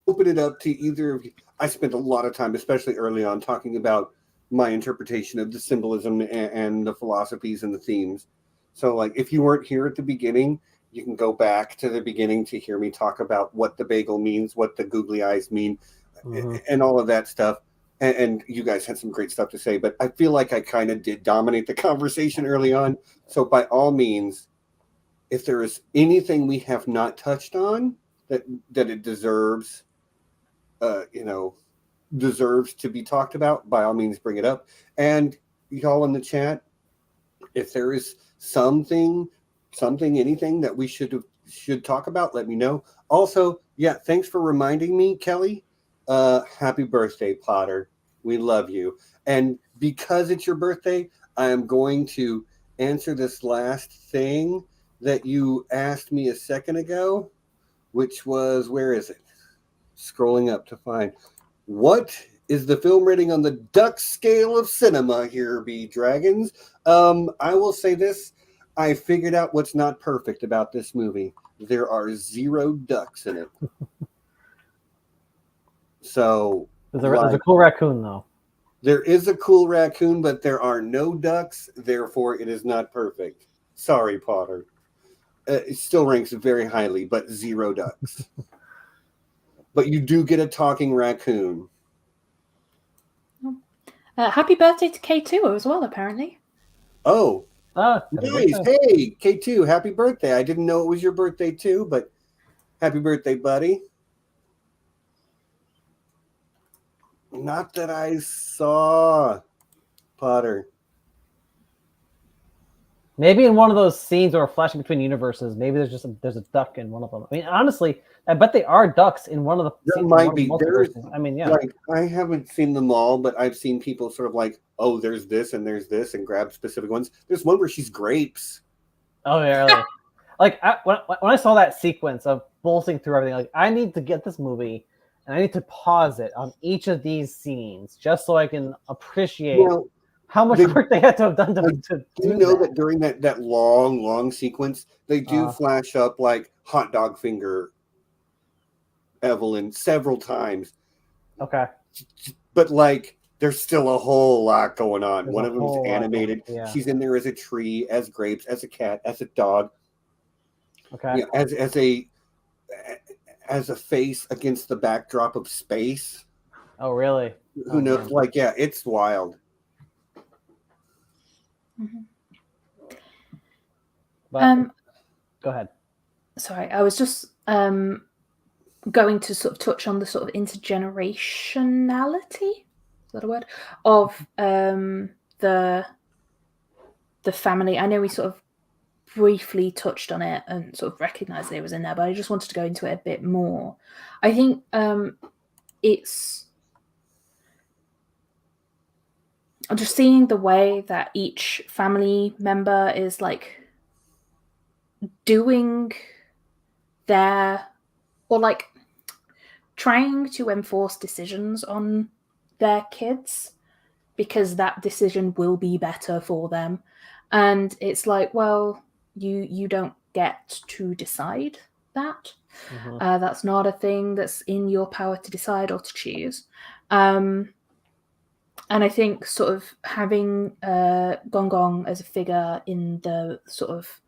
open it up to either of you. I spent a lot of time, especially early on, talking about my interpretation of the symbolism and the philosophies and the themes. So like, if you weren't here at the beginning, you can go back to the beginning to hear me talk about what the bagel means, what the googly eyes mean, and all of that stuff. And you guys had some great stuff to say, but I feel like I kind of did dominate the conversation early on. So by all means, if there is anything we have not touched on that it deserves, deserves to be talked about, by all means, bring it up. And y'all in the chat, if there is something, anything that we should talk about, let me know. Also, yeah, thanks for reminding me, Kelly. Happy birthday, Potter. We love you. And because it's your birthday, I am going to answer this last thing that you asked me a second ago, which was, where is it? Scrolling up to find. What is the film rating on the duck scale of cinema here, be dragons? I will say this. I figured out what's not perfect about this movie. There are 0 ducks in it. So there's a cool raccoon, though. There is a cool raccoon, but there are no ducks. Therefore, it is not perfect. Sorry, Potter. It still ranks very highly, but 0 ducks. But you do get a talking raccoon. Happy birthday to K2 as well, apparently. Oh, nice. Hey, K2, happy birthday. I didn't know it was your birthday too, but happy birthday, buddy. Not that I saw, Potter. Maybe in one of those scenes where we're flashing between universes, maybe there's a duck in one of them. I mean, honestly, I bet they are ducks in one of the There scenes. might be. I mean, yeah. Like, I haven't seen them all, but I've seen people sort of like, oh, there's this and grab specific ones. There's one where she's grapes. Oh, yeah, really? Like, when I saw that sequence of bolting through everything, like, I need to get this movie and I need to pause it on each of these scenes just so I can appreciate how much work they had to have done to do you know that during that long sequence, they do flash up like hot dog finger Evelyn several times. Okay. But like there's still a whole lot going on. There's one of them is animated. Yeah. She's in there as a tree, as grapes, as a cat, as a dog. Okay. Yeah, as a face against the backdrop of space. Oh, really? Who knows? Man. Like, yeah, it's wild. Mm-hmm. But, go ahead. Sorry, I was just going to sort of touch on the sort of intergenerationality, is that a word, of the family. I know we sort of briefly touched on it and sort of recognized it was in there, but I just wanted to go into it a bit more. I think it's just seeing the way that each family member is like doing like trying to enforce decisions on their kids because that decision will be better for them. And it's like, well, you don't get to decide that. Mm-hmm. That's not a thing that's in your power to decide or to choose. And I think sort of having Gong Gong as a figure in the sort of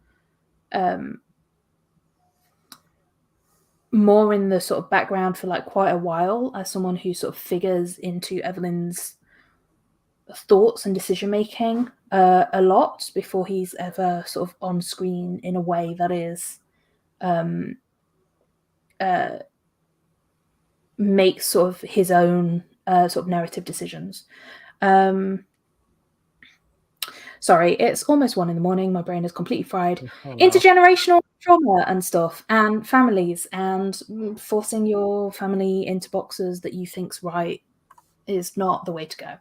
more in the sort of background for like quite a while as someone who sort of figures into Evelyn's thoughts and decision making a lot before he's ever sort of on screen in a way that is makes sort of his own sort of narrative decisions. Sorry, it's almost 1 a.m. My brain is completely fried. Oh, no. Intergenerational trauma and stuff, and families, and forcing your family into boxes that you think's right is not the way to go.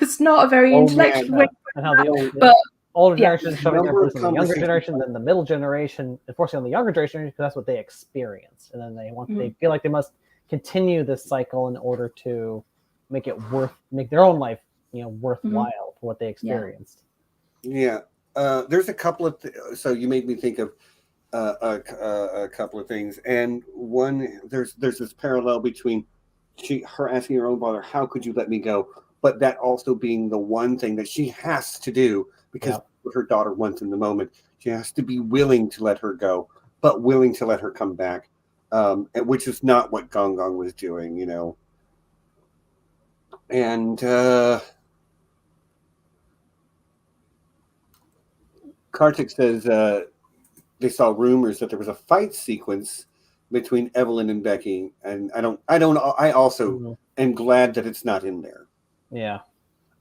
It's not a very intellectual way. And how the older generation is shoving their boots on the younger generation, then the middle generation enforcing on the younger generation because that's what they experienced, and then they feel like they must continue this cycle in order to make their own life worthwhile for what they experienced. Yeah. There's a couple of so you made me think of a couple of things, and one there's this parallel between her asking her own father, how could you let me go, but that also being the one thing that she has to do because what her daughter wants in the moment. She has to be willing to let her go, but willing to let her come back, which is not what Gong Gong was doing, and Kartik says they saw rumors that there was a fight sequence between Evelyn and Becky, and I also am glad that it's not in there. Yeah.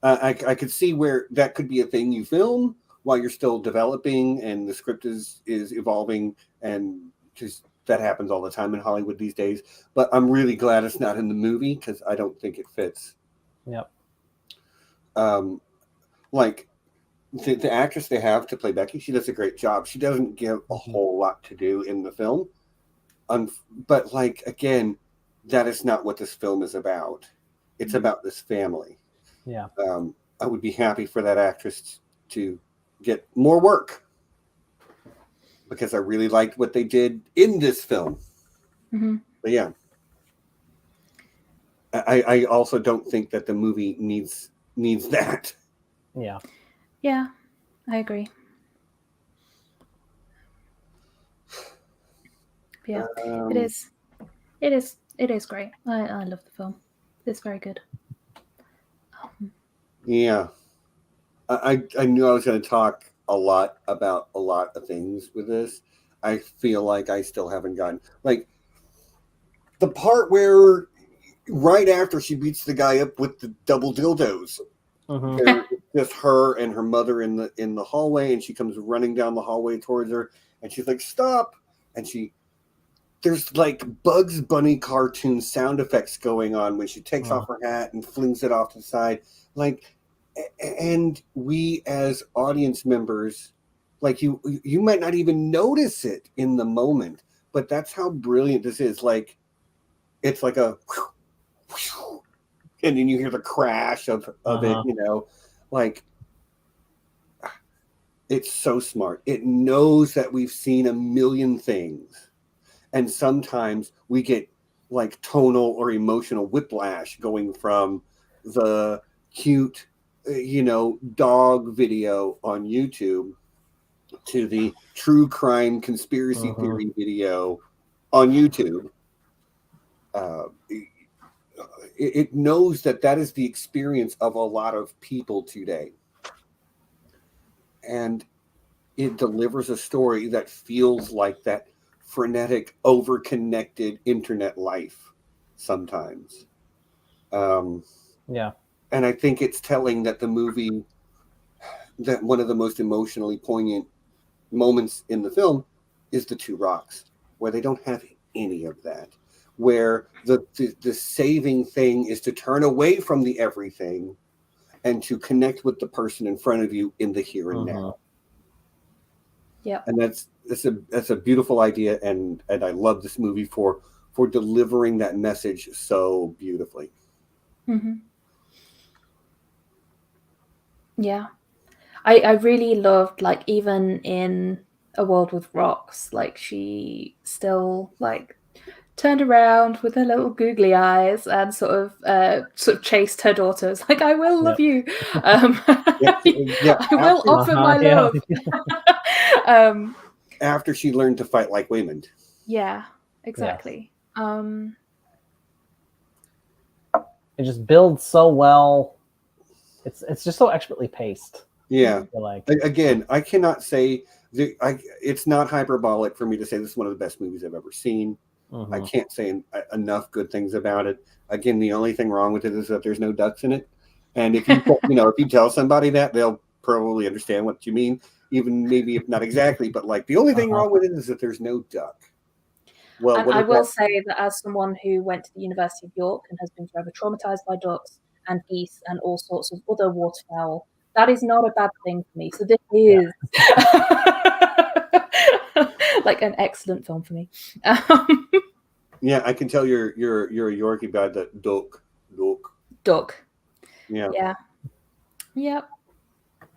I could see where that could be a thing you film while you're still developing and the script is evolving, and just that happens all the time in Hollywood these days. But I'm really glad it's not in the movie because I don't think it fits. Yep. Like the actress they have to play Becky, she does a great job. She doesn't give a whole lot to do in the film. But like, again, that is not what this film is about. It's about this family. Yeah. I would be happy for that actress to get more work because I really liked what they did in this film. Mm-hmm. But yeah, I also don't think that the movie needs that. Yeah. Yeah, I agree. Yeah, it is great. I love the film. It's very good. Yeah. I knew I was going to talk a lot about a lot of things with this. I feel like I still haven't gotten, like, the part where right after she beats the guy up with the double dildos, there's just her and her mother in the hallway, and she comes running down the hallway towards her, and she's like, "Stop!" And there's like Bugs Bunny cartoon sound effects going on when she takes off her hat and flings it off to the side, like. And we as audience members, like you might not even notice it in the moment, but that's how brilliant this is. Like, it's like a whew, whew, and then you hear the crash of it, you know, like, it's so smart. It knows that we've seen a million things, and sometimes we get like tonal or emotional whiplash going from the cute, you know, dog video on YouTube to the true crime conspiracy theory video on YouTube. It knows that is the experience of a lot of people today. And it delivers a story that feels like that frenetic, over-connected internet life sometimes. Yeah. And I think it's telling that the movie, that one of the most emotionally poignant moments in the film is the two rocks, where they don't have any of that, where the saving thing is to turn away from the everything and to connect with the person in front of you in the here and now. Yeah. And that's a beautiful idea, and I love this movie for delivering that message so beautifully. Yeah. I really loved, like, even in A World with Rocks, like, she still, like, turned around with her little googly eyes and sort of chased her daughters, like, I will love you. I will offer my love. After she learned to fight like women. Yeah, exactly. It just builds so well. It's just so expertly paced. Yeah. Like, again, I cannot say it's not hyperbolic for me to say this is one of the best movies I've ever seen. I can't say enough good things about it. Again, the only thing wrong with it is that there's no ducks in it. And if you if you tell somebody that, they'll probably understand what you mean, even maybe if not exactly. But like, the only thing wrong with it is that there's no duck. Well, and I will say that as someone who went to the University of York and has been forever traumatized by ducks and geese and all sorts of other waterfowl, that is not a bad thing for me. So this is like an excellent film for me. Yeah, I can tell you're a Yorkie by the duck. Yeah. Yep.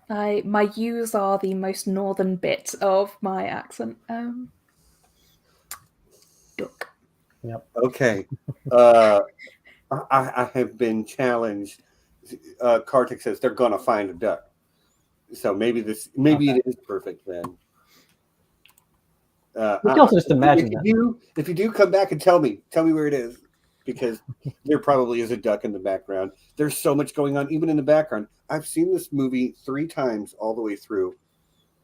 My U's are the most northern bit of my accent. Duck. Yep. Okay. I have been challenged. Kartik says they're gonna find a duck. So maybe it is perfect then. You can also just imagine if you do come back and tell me where it is, because there probably is a duck in the background. There's so much going on even in the background. I've seen this movie 3 times all the way through,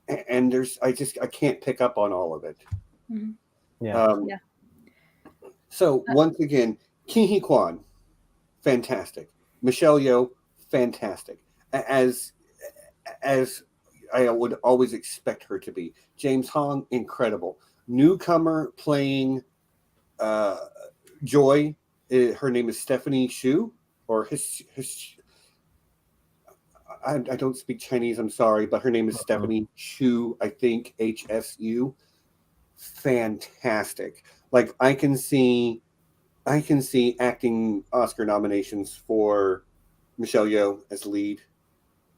and I can't pick up on all of it. Yeah. So once again, Kikui Kwan, fantastic. Michelle Yeoh, fantastic. As I would always expect her to be. James Hong, incredible. Newcomer playing Joy. Her name is Stephanie Hsu, or I don't speak Chinese, I'm sorry, but her name is Stephanie Hsu, I think, HSU. Fantastic. Like, I can see acting Oscar nominations for Michelle Yeoh as lead,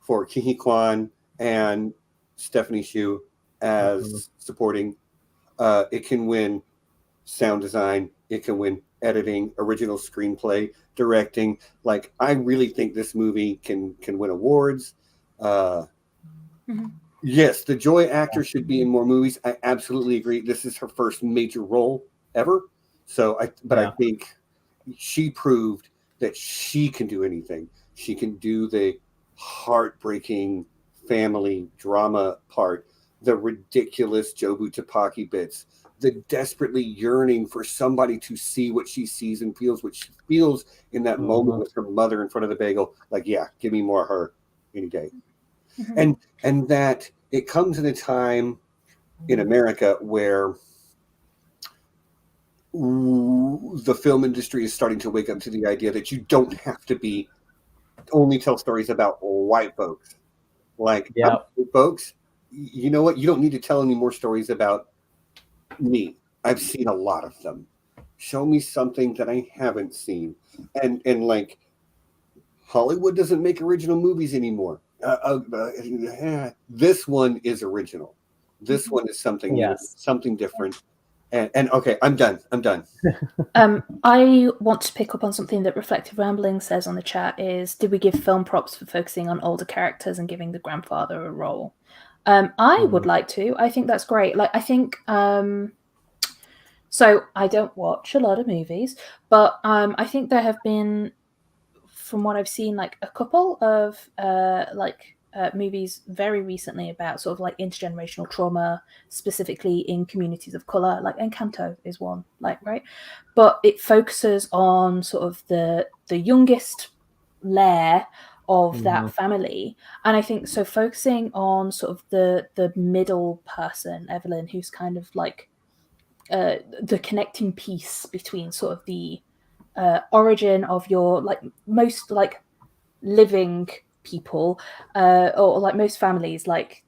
for Kikui Kwan and Stephanie Hsu as supporting. It can win sound design. It can win editing, original screenplay, directing. Like, I really think this movie can win awards. Yes, the Joy actor should be in more movies. I absolutely agree. This is her first major role ever. So I think she proved that she can do anything. She can do the heartbreaking family drama part, the ridiculous Jobu Tapaki bits, the desperately yearning for somebody to see what she sees and feels what she feels in that moment with her mother in front of the bagel. Like, yeah, give me more of her any day. And that it comes in a time in America where the film industry is starting to wake up to the idea that you don't have to only tell stories about white folks. Like, folks, you know what? You don't need to tell any more stories about me. I've seen a lot of them. Show me something that I haven't seen. And like, Hollywood doesn't make original movies anymore. This one is original. This one is something new, something different. And okay, I'm done. I want to pick up on something that Reflective Rambling says on the chat is, did we give film props for focusing on older characters and giving the grandfather a role? I would like to. I think that's great. Like, I think, so I don't watch a lot of movies, but I think there have been, from what I've seen, like a couple of movies very recently about sort of like intergenerational trauma, specifically in communities of color. Like Encanto is one, like, right? But it focuses on sort of the youngest layer of that family, and I think so focusing on sort of the middle person, Evelyn, who's kind of like the connecting piece between sort of the origin of your like most like living people, or like most families, like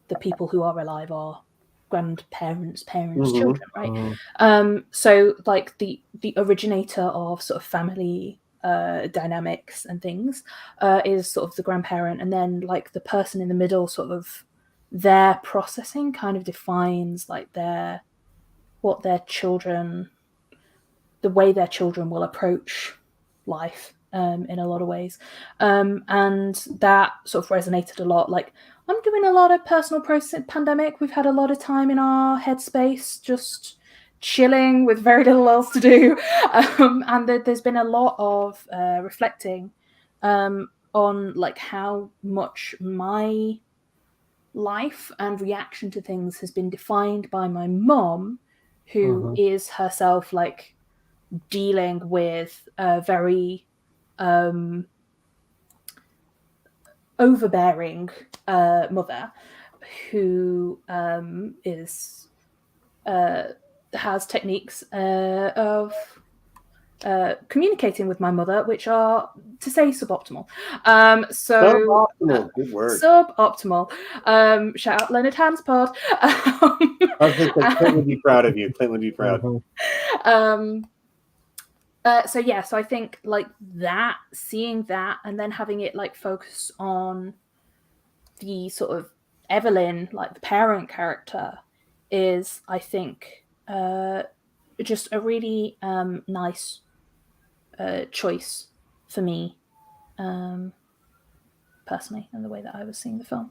the people who are alive are grandparents, parents, children, right? So like the originator of sort of family dynamics and things is sort of the grandparent, and then like the person in the middle, sort of their processing kind of defines like what their children, the way their children will approach life in a lot of ways. And that sort of resonated a lot. Like, I'm doing a lot of personal process pandemic. We've had a lot of time in our headspace, just chilling with very little else to do. And there's been a lot of reflecting on like how much my life and reaction to things has been defined by my mom, who is herself like dealing with a very overbearing mother who is has techniques of communicating with my mother, which are, to say, suboptimal. Suboptimal, good word. Suboptimal. Shout out Leonard Hanspod. I was going to say, Clint would be proud of you. Clint would be proud. So I think like that, seeing that, and then having it like focus on the sort of Evelyn, like the parent character, is, I think, just a really nice choice for me, personally, in the way that I was seeing the film.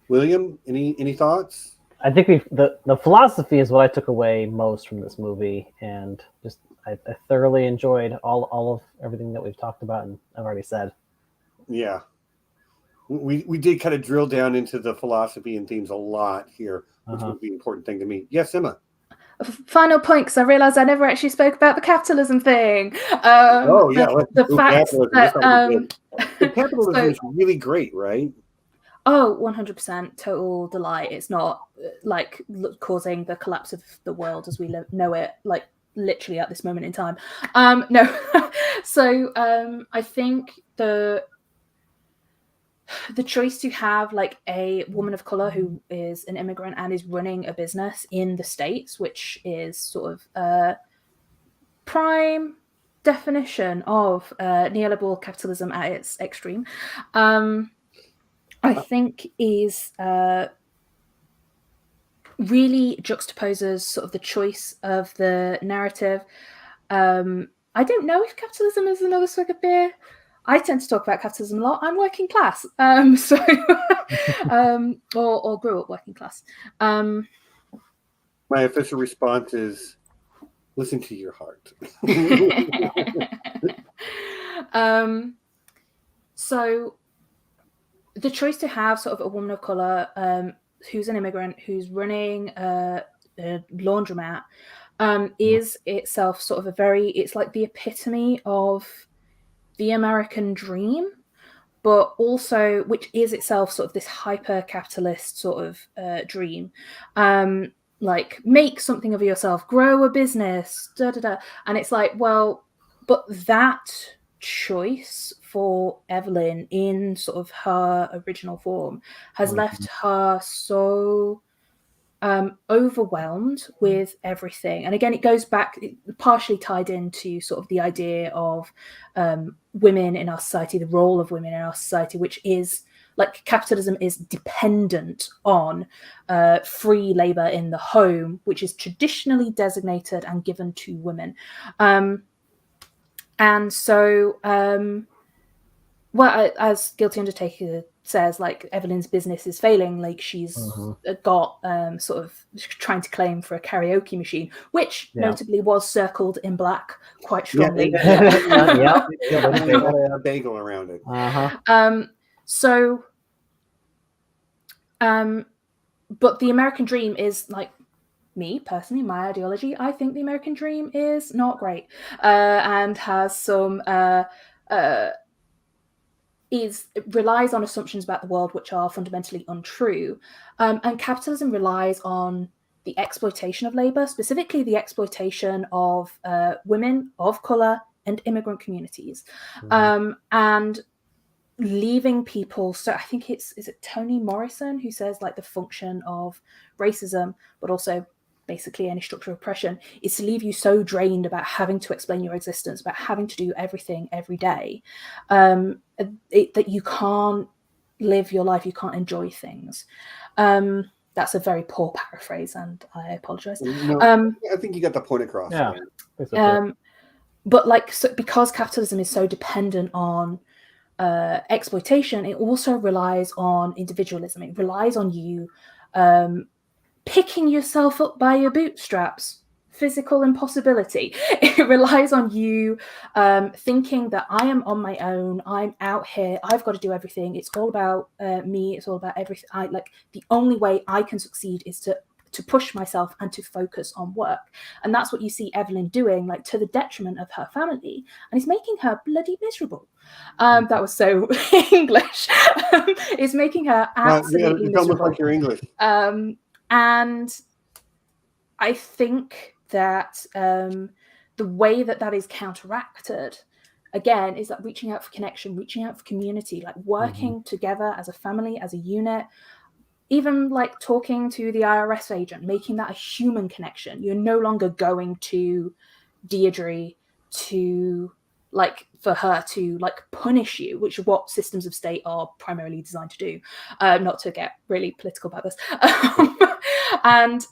William, any thoughts? I think the philosophy is what I took away most from this movie, and just I thoroughly enjoyed all of everything that we've talked about and I've already said. Yeah, we did kind of drill down into the philosophy and themes a lot here, which was the important thing to me. Yes, Emma. Final point, because I realized I never actually spoke about the capitalism thing. The fact that the capitalism is really great, right? Oh, 100% total delight. It's not like causing the collapse of the world as we know it, like literally at this moment in time. No. So I think the choice to have like a woman of color who is an immigrant and is running a business in the States, which is sort of a prime definition of neoliberal capitalism at its extreme, I think is really juxtaposes sort of the choice of the narrative. I don't know if capitalism is another swig of beer. I tend to talk about capitalism a lot. I'm working class, or grew up working class. My official response is, listen to your heart. So the choice to have sort of a woman of color who's an immigrant, who's running a laundromat, is itself sort of it's like the epitome of the American dream, but also which is itself sort of this hyper-capitalist sort of dream. Like, make something of yourself, grow a business, and it's like, well, but that choice for Evelyn in sort of her original form has left her so overwhelmed with everything. And again, it goes back, partially tied into sort of the idea of women in our society, the role of women in our society, which is like capitalism is dependent on free labor in the home, which is traditionally designated and given to women. And so, well, as Guilty Undertaker says, like, Evelyn's business is failing. Like, she's got sort of trying to claim for a karaoke machine, which notably was circled in black quite strongly. A bagel around it. But the American dream is, like, me personally, my ideology, I think the American dream is not great and has some relies on assumptions about the world which are fundamentally untrue, and capitalism relies on the exploitation of labor, specifically the exploitation of women of color and immigrant communities, and leaving people. So I think is it Toni Morrison who says, like, the function of racism, but also basically any structure of oppression, is to leave you so drained about having to explain your existence, about having to do everything every day, that you can't live your life, you can't enjoy things. That's a very poor paraphrase, and I apologize. No, I think you got the point across. But like, so because capitalism is so dependent on exploitation, it also relies on individualism. It relies on you picking yourself up by your bootstraps, physical impossibility. It relies on you thinking that I am on my own, I'm out here, I've got to do everything, it's all about me, it's all about everything. Like, the only way I can succeed is to push myself and to focus on work. And that's what you see Evelyn doing, like, to the detriment of her family, and it's making her bloody miserable. That was so English. It's making her absolutely miserable. Almost like you're English. And I think that the way that is counteracted, again, is that reaching out for connection, reaching out for community, like working together as a family, as a unit, even like talking to the IRS agent, making that a human connection. You're no longer going to Deirdre to, like, for her to, like, punish you, which is what systems of state are primarily designed to do. Not to get really political about this. And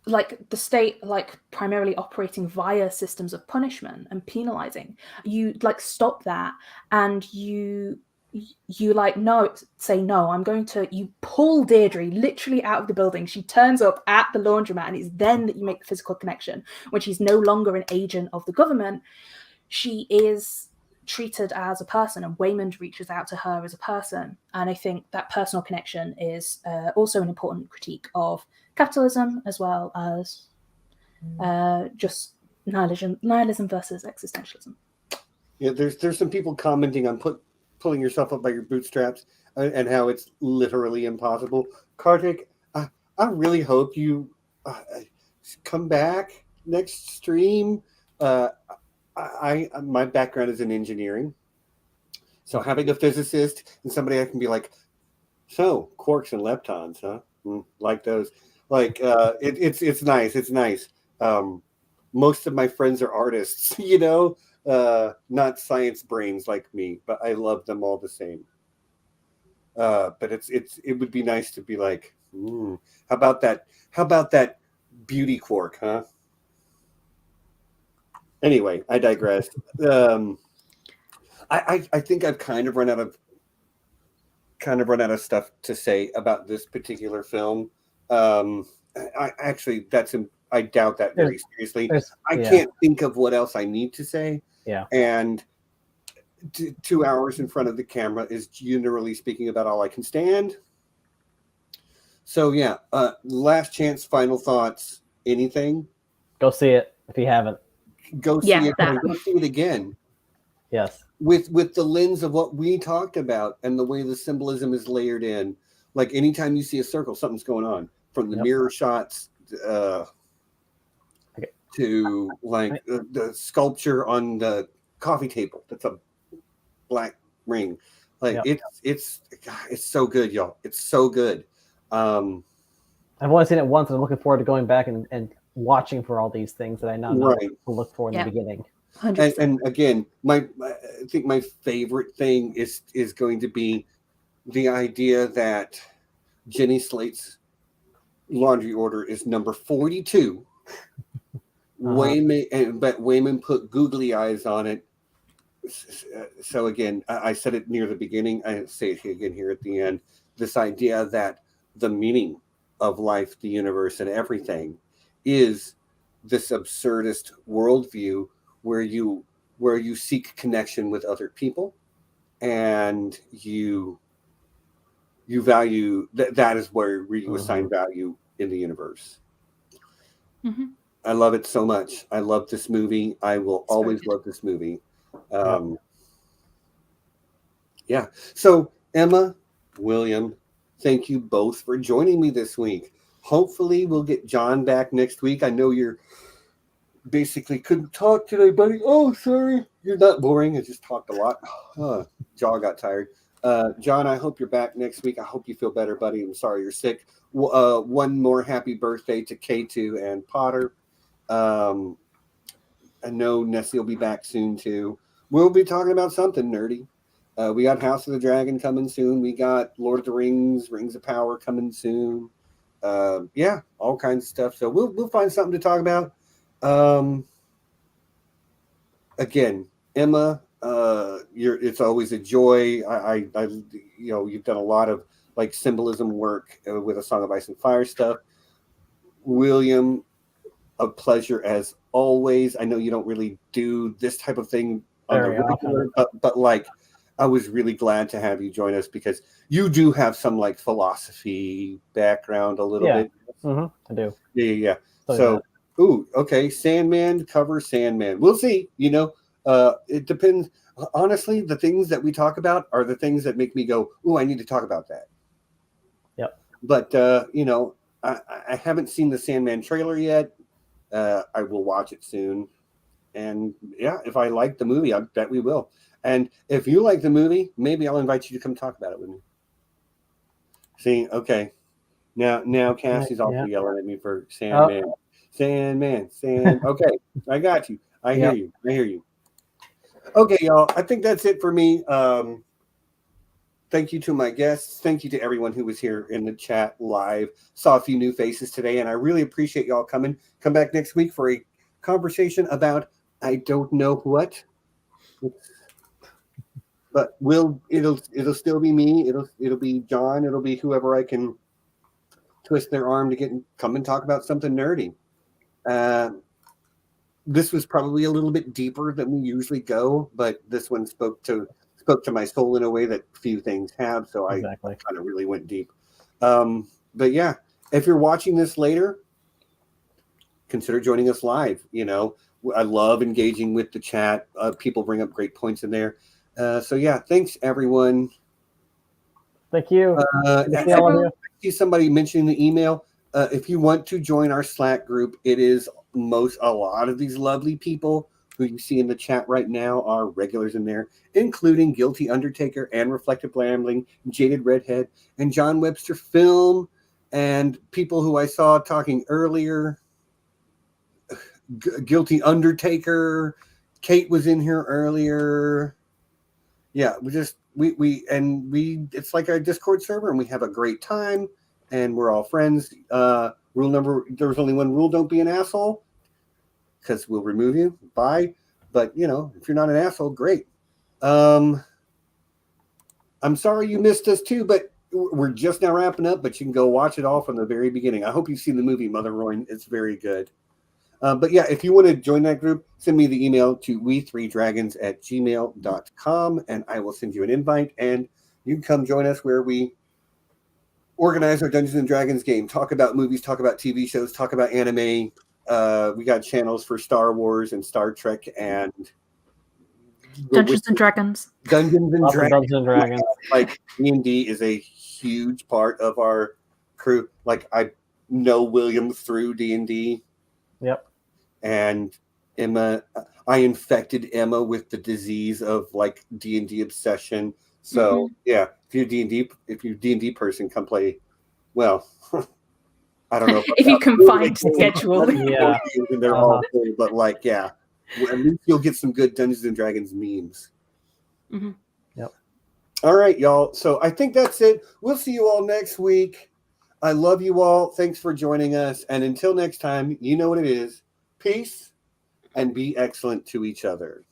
like, the state, like, primarily operating via systems of punishment and penalizing, you, like, stop that, and you like, no, say no, I'm going to, you pull Deirdre literally out of the building. She turns up at the laundromat, and it's then that you make the physical connection. When she's no longer an agent of the government, she is treated as a person, and Waymond reaches out to her as a person. And I think that personal connection is also an important critique of capitalism, as well as just nihilism versus existentialism. Yeah, there's some people commenting on pulling yourself up by your bootstraps and how it's literally impossible. Kartik, I really hope you come back next stream. My background is in engineering, so having a physicist and somebody I can be like, so quarks and leptons, huh? Like those, like it's nice. It's nice. Most of my friends are artists, you know, not science brains like me, but I love them all the same. But it would be nice to be like, how about that beauty quark, huh? Anyway, I digress. I think I've kind of run out of stuff to say about this particular film. I doubt that very seriously. I Yeah. can't think of what else I need to say. Yeah. And 2 hours in front of the camera is generally speaking about all I can stand. So yeah, last chance, final thoughts, anything? Go see it if you haven't. Go see it and go see it again. Yes. With the lens of what we talked about and the way the symbolism is layered in. Like anytime you see a circle, something's going on. From the mirror shots to like the sculpture on the coffee table. That's a black ring. Like it's so good, y'all. It's so good. I've only seen it once, and I'm looking forward to going back and watching for all these things that I now know to look for in the beginning. And again, I think my favorite thing is going to be the idea that Jenny Slate's laundry order is number 42. But Wayman put googly eyes on it. So again, I said it near the beginning. I say it again here at the end. This idea that the meaning of life, the universe, and everything is this absurdist worldview where you seek connection with other people, and you value that is where you assign value in the universe. I love it so much. I love this movie. I will always love this movie. Yeah. So Emma, William, thank you both for joining me this week. Hopefully we'll get John back next week. I know you're basically couldn't talk today, buddy. Oh, sorry. You're not boring. I just talked a lot. Jaw got tired. John, I hope you're back next week. I hope you feel better, buddy. I'm sorry you're sick. One more happy birthday to K2 and Potter. I know Nessie will be back soon too. We'll be talking about something nerdy. We got House of the Dragon coming soon. We got Lord of the Rings, Rings of Power coming soon. Yeah, all kinds of stuff. So we'll find something to talk about. Again, Emma, it's always a joy. I you've done a lot of like symbolism work with A Song of Ice and Fire stuff. William, a pleasure as always. I know you don't really do this type of thing on the regular, but like I was really glad to have you join us because you do have some like philosophy background a little bit. I do. Yeah. So, okay, Sandman, cover Sandman. We'll see. It depends. Honestly, the things that we talk about are the things that make me go, "Ooh, I need to talk about that." Yep. But I haven't seen the Sandman trailer yet. I will watch it soon. And yeah, if I like the movie, I bet we will. And if you like the movie, maybe I'll invite you to come talk about it with me. See, okay. Now Cassie's also yelling at me for Sandman. Sandman. Okay, I got you. I hear you. Okay, y'all. I think that's it for me. Thank you to my guests. Thank you to everyone who was here in the chat live. Saw a few new faces today, and I really appreciate y'all coming. Come back next week for a conversation about I don't know what. But it'll still be me. It'll be John. It'll be whoever I can twist their arm to come and talk about something nerdy. This was probably a little bit deeper than we usually go, but this one spoke to my soul in a way that few things have. So I kind of really went deep. But yeah, if you're watching this later, consider joining us live. I love engaging with the chat. People bring up great points in there. So yeah, thanks everyone. Thank you. I see somebody mentioning the email. If you want to join our Slack group, it is a lot of these lovely people who you see in the chat right now are regulars in there, including Guilty Undertaker and Reflective Rambling, Jaded Redhead, and John Webster Film, and people who I saw talking earlier. Guilty Undertaker, Kate was in here earlier. Yeah, we it's like our Discord server, and we have a great time, and we're all friends. There's only one rule: don't be an asshole, because we'll remove you. Bye. But if you're not an asshole, great. I'm sorry you missed us too, but we're just now wrapping up, but you can go watch it all from the very beginning. I hope you've seen the movie Mother Roin. It's very good. But yeah, if you want to join that group, send me the email to we3dragons@gmail.com, and I will send you an invite, and you can come join us where we organize our Dungeons and Dragons game, talk about movies, talk about TV shows, talk about anime. We got channels for Star Wars and Star Trek and Dungeons and Dragons. Dungeons and Dragons. Dungeons and Dragons. Like D&D is a huge part of our crew. Like I know William through D&D. Yep. And Emma, I infected Emma with the disease of like D&D obsession. So yeah, if you're D&D person, come play. Well, I don't know if you can find schedule. Yeah, they're all cool, but like yeah, at least you'll get some good Dungeons and Dragons memes. Mm-hmm. Yep. All right, y'all. So I think that's it. We'll see you all next week. I love you all. Thanks for joining us. And until next time, you know what it is. Peace and be excellent to each other.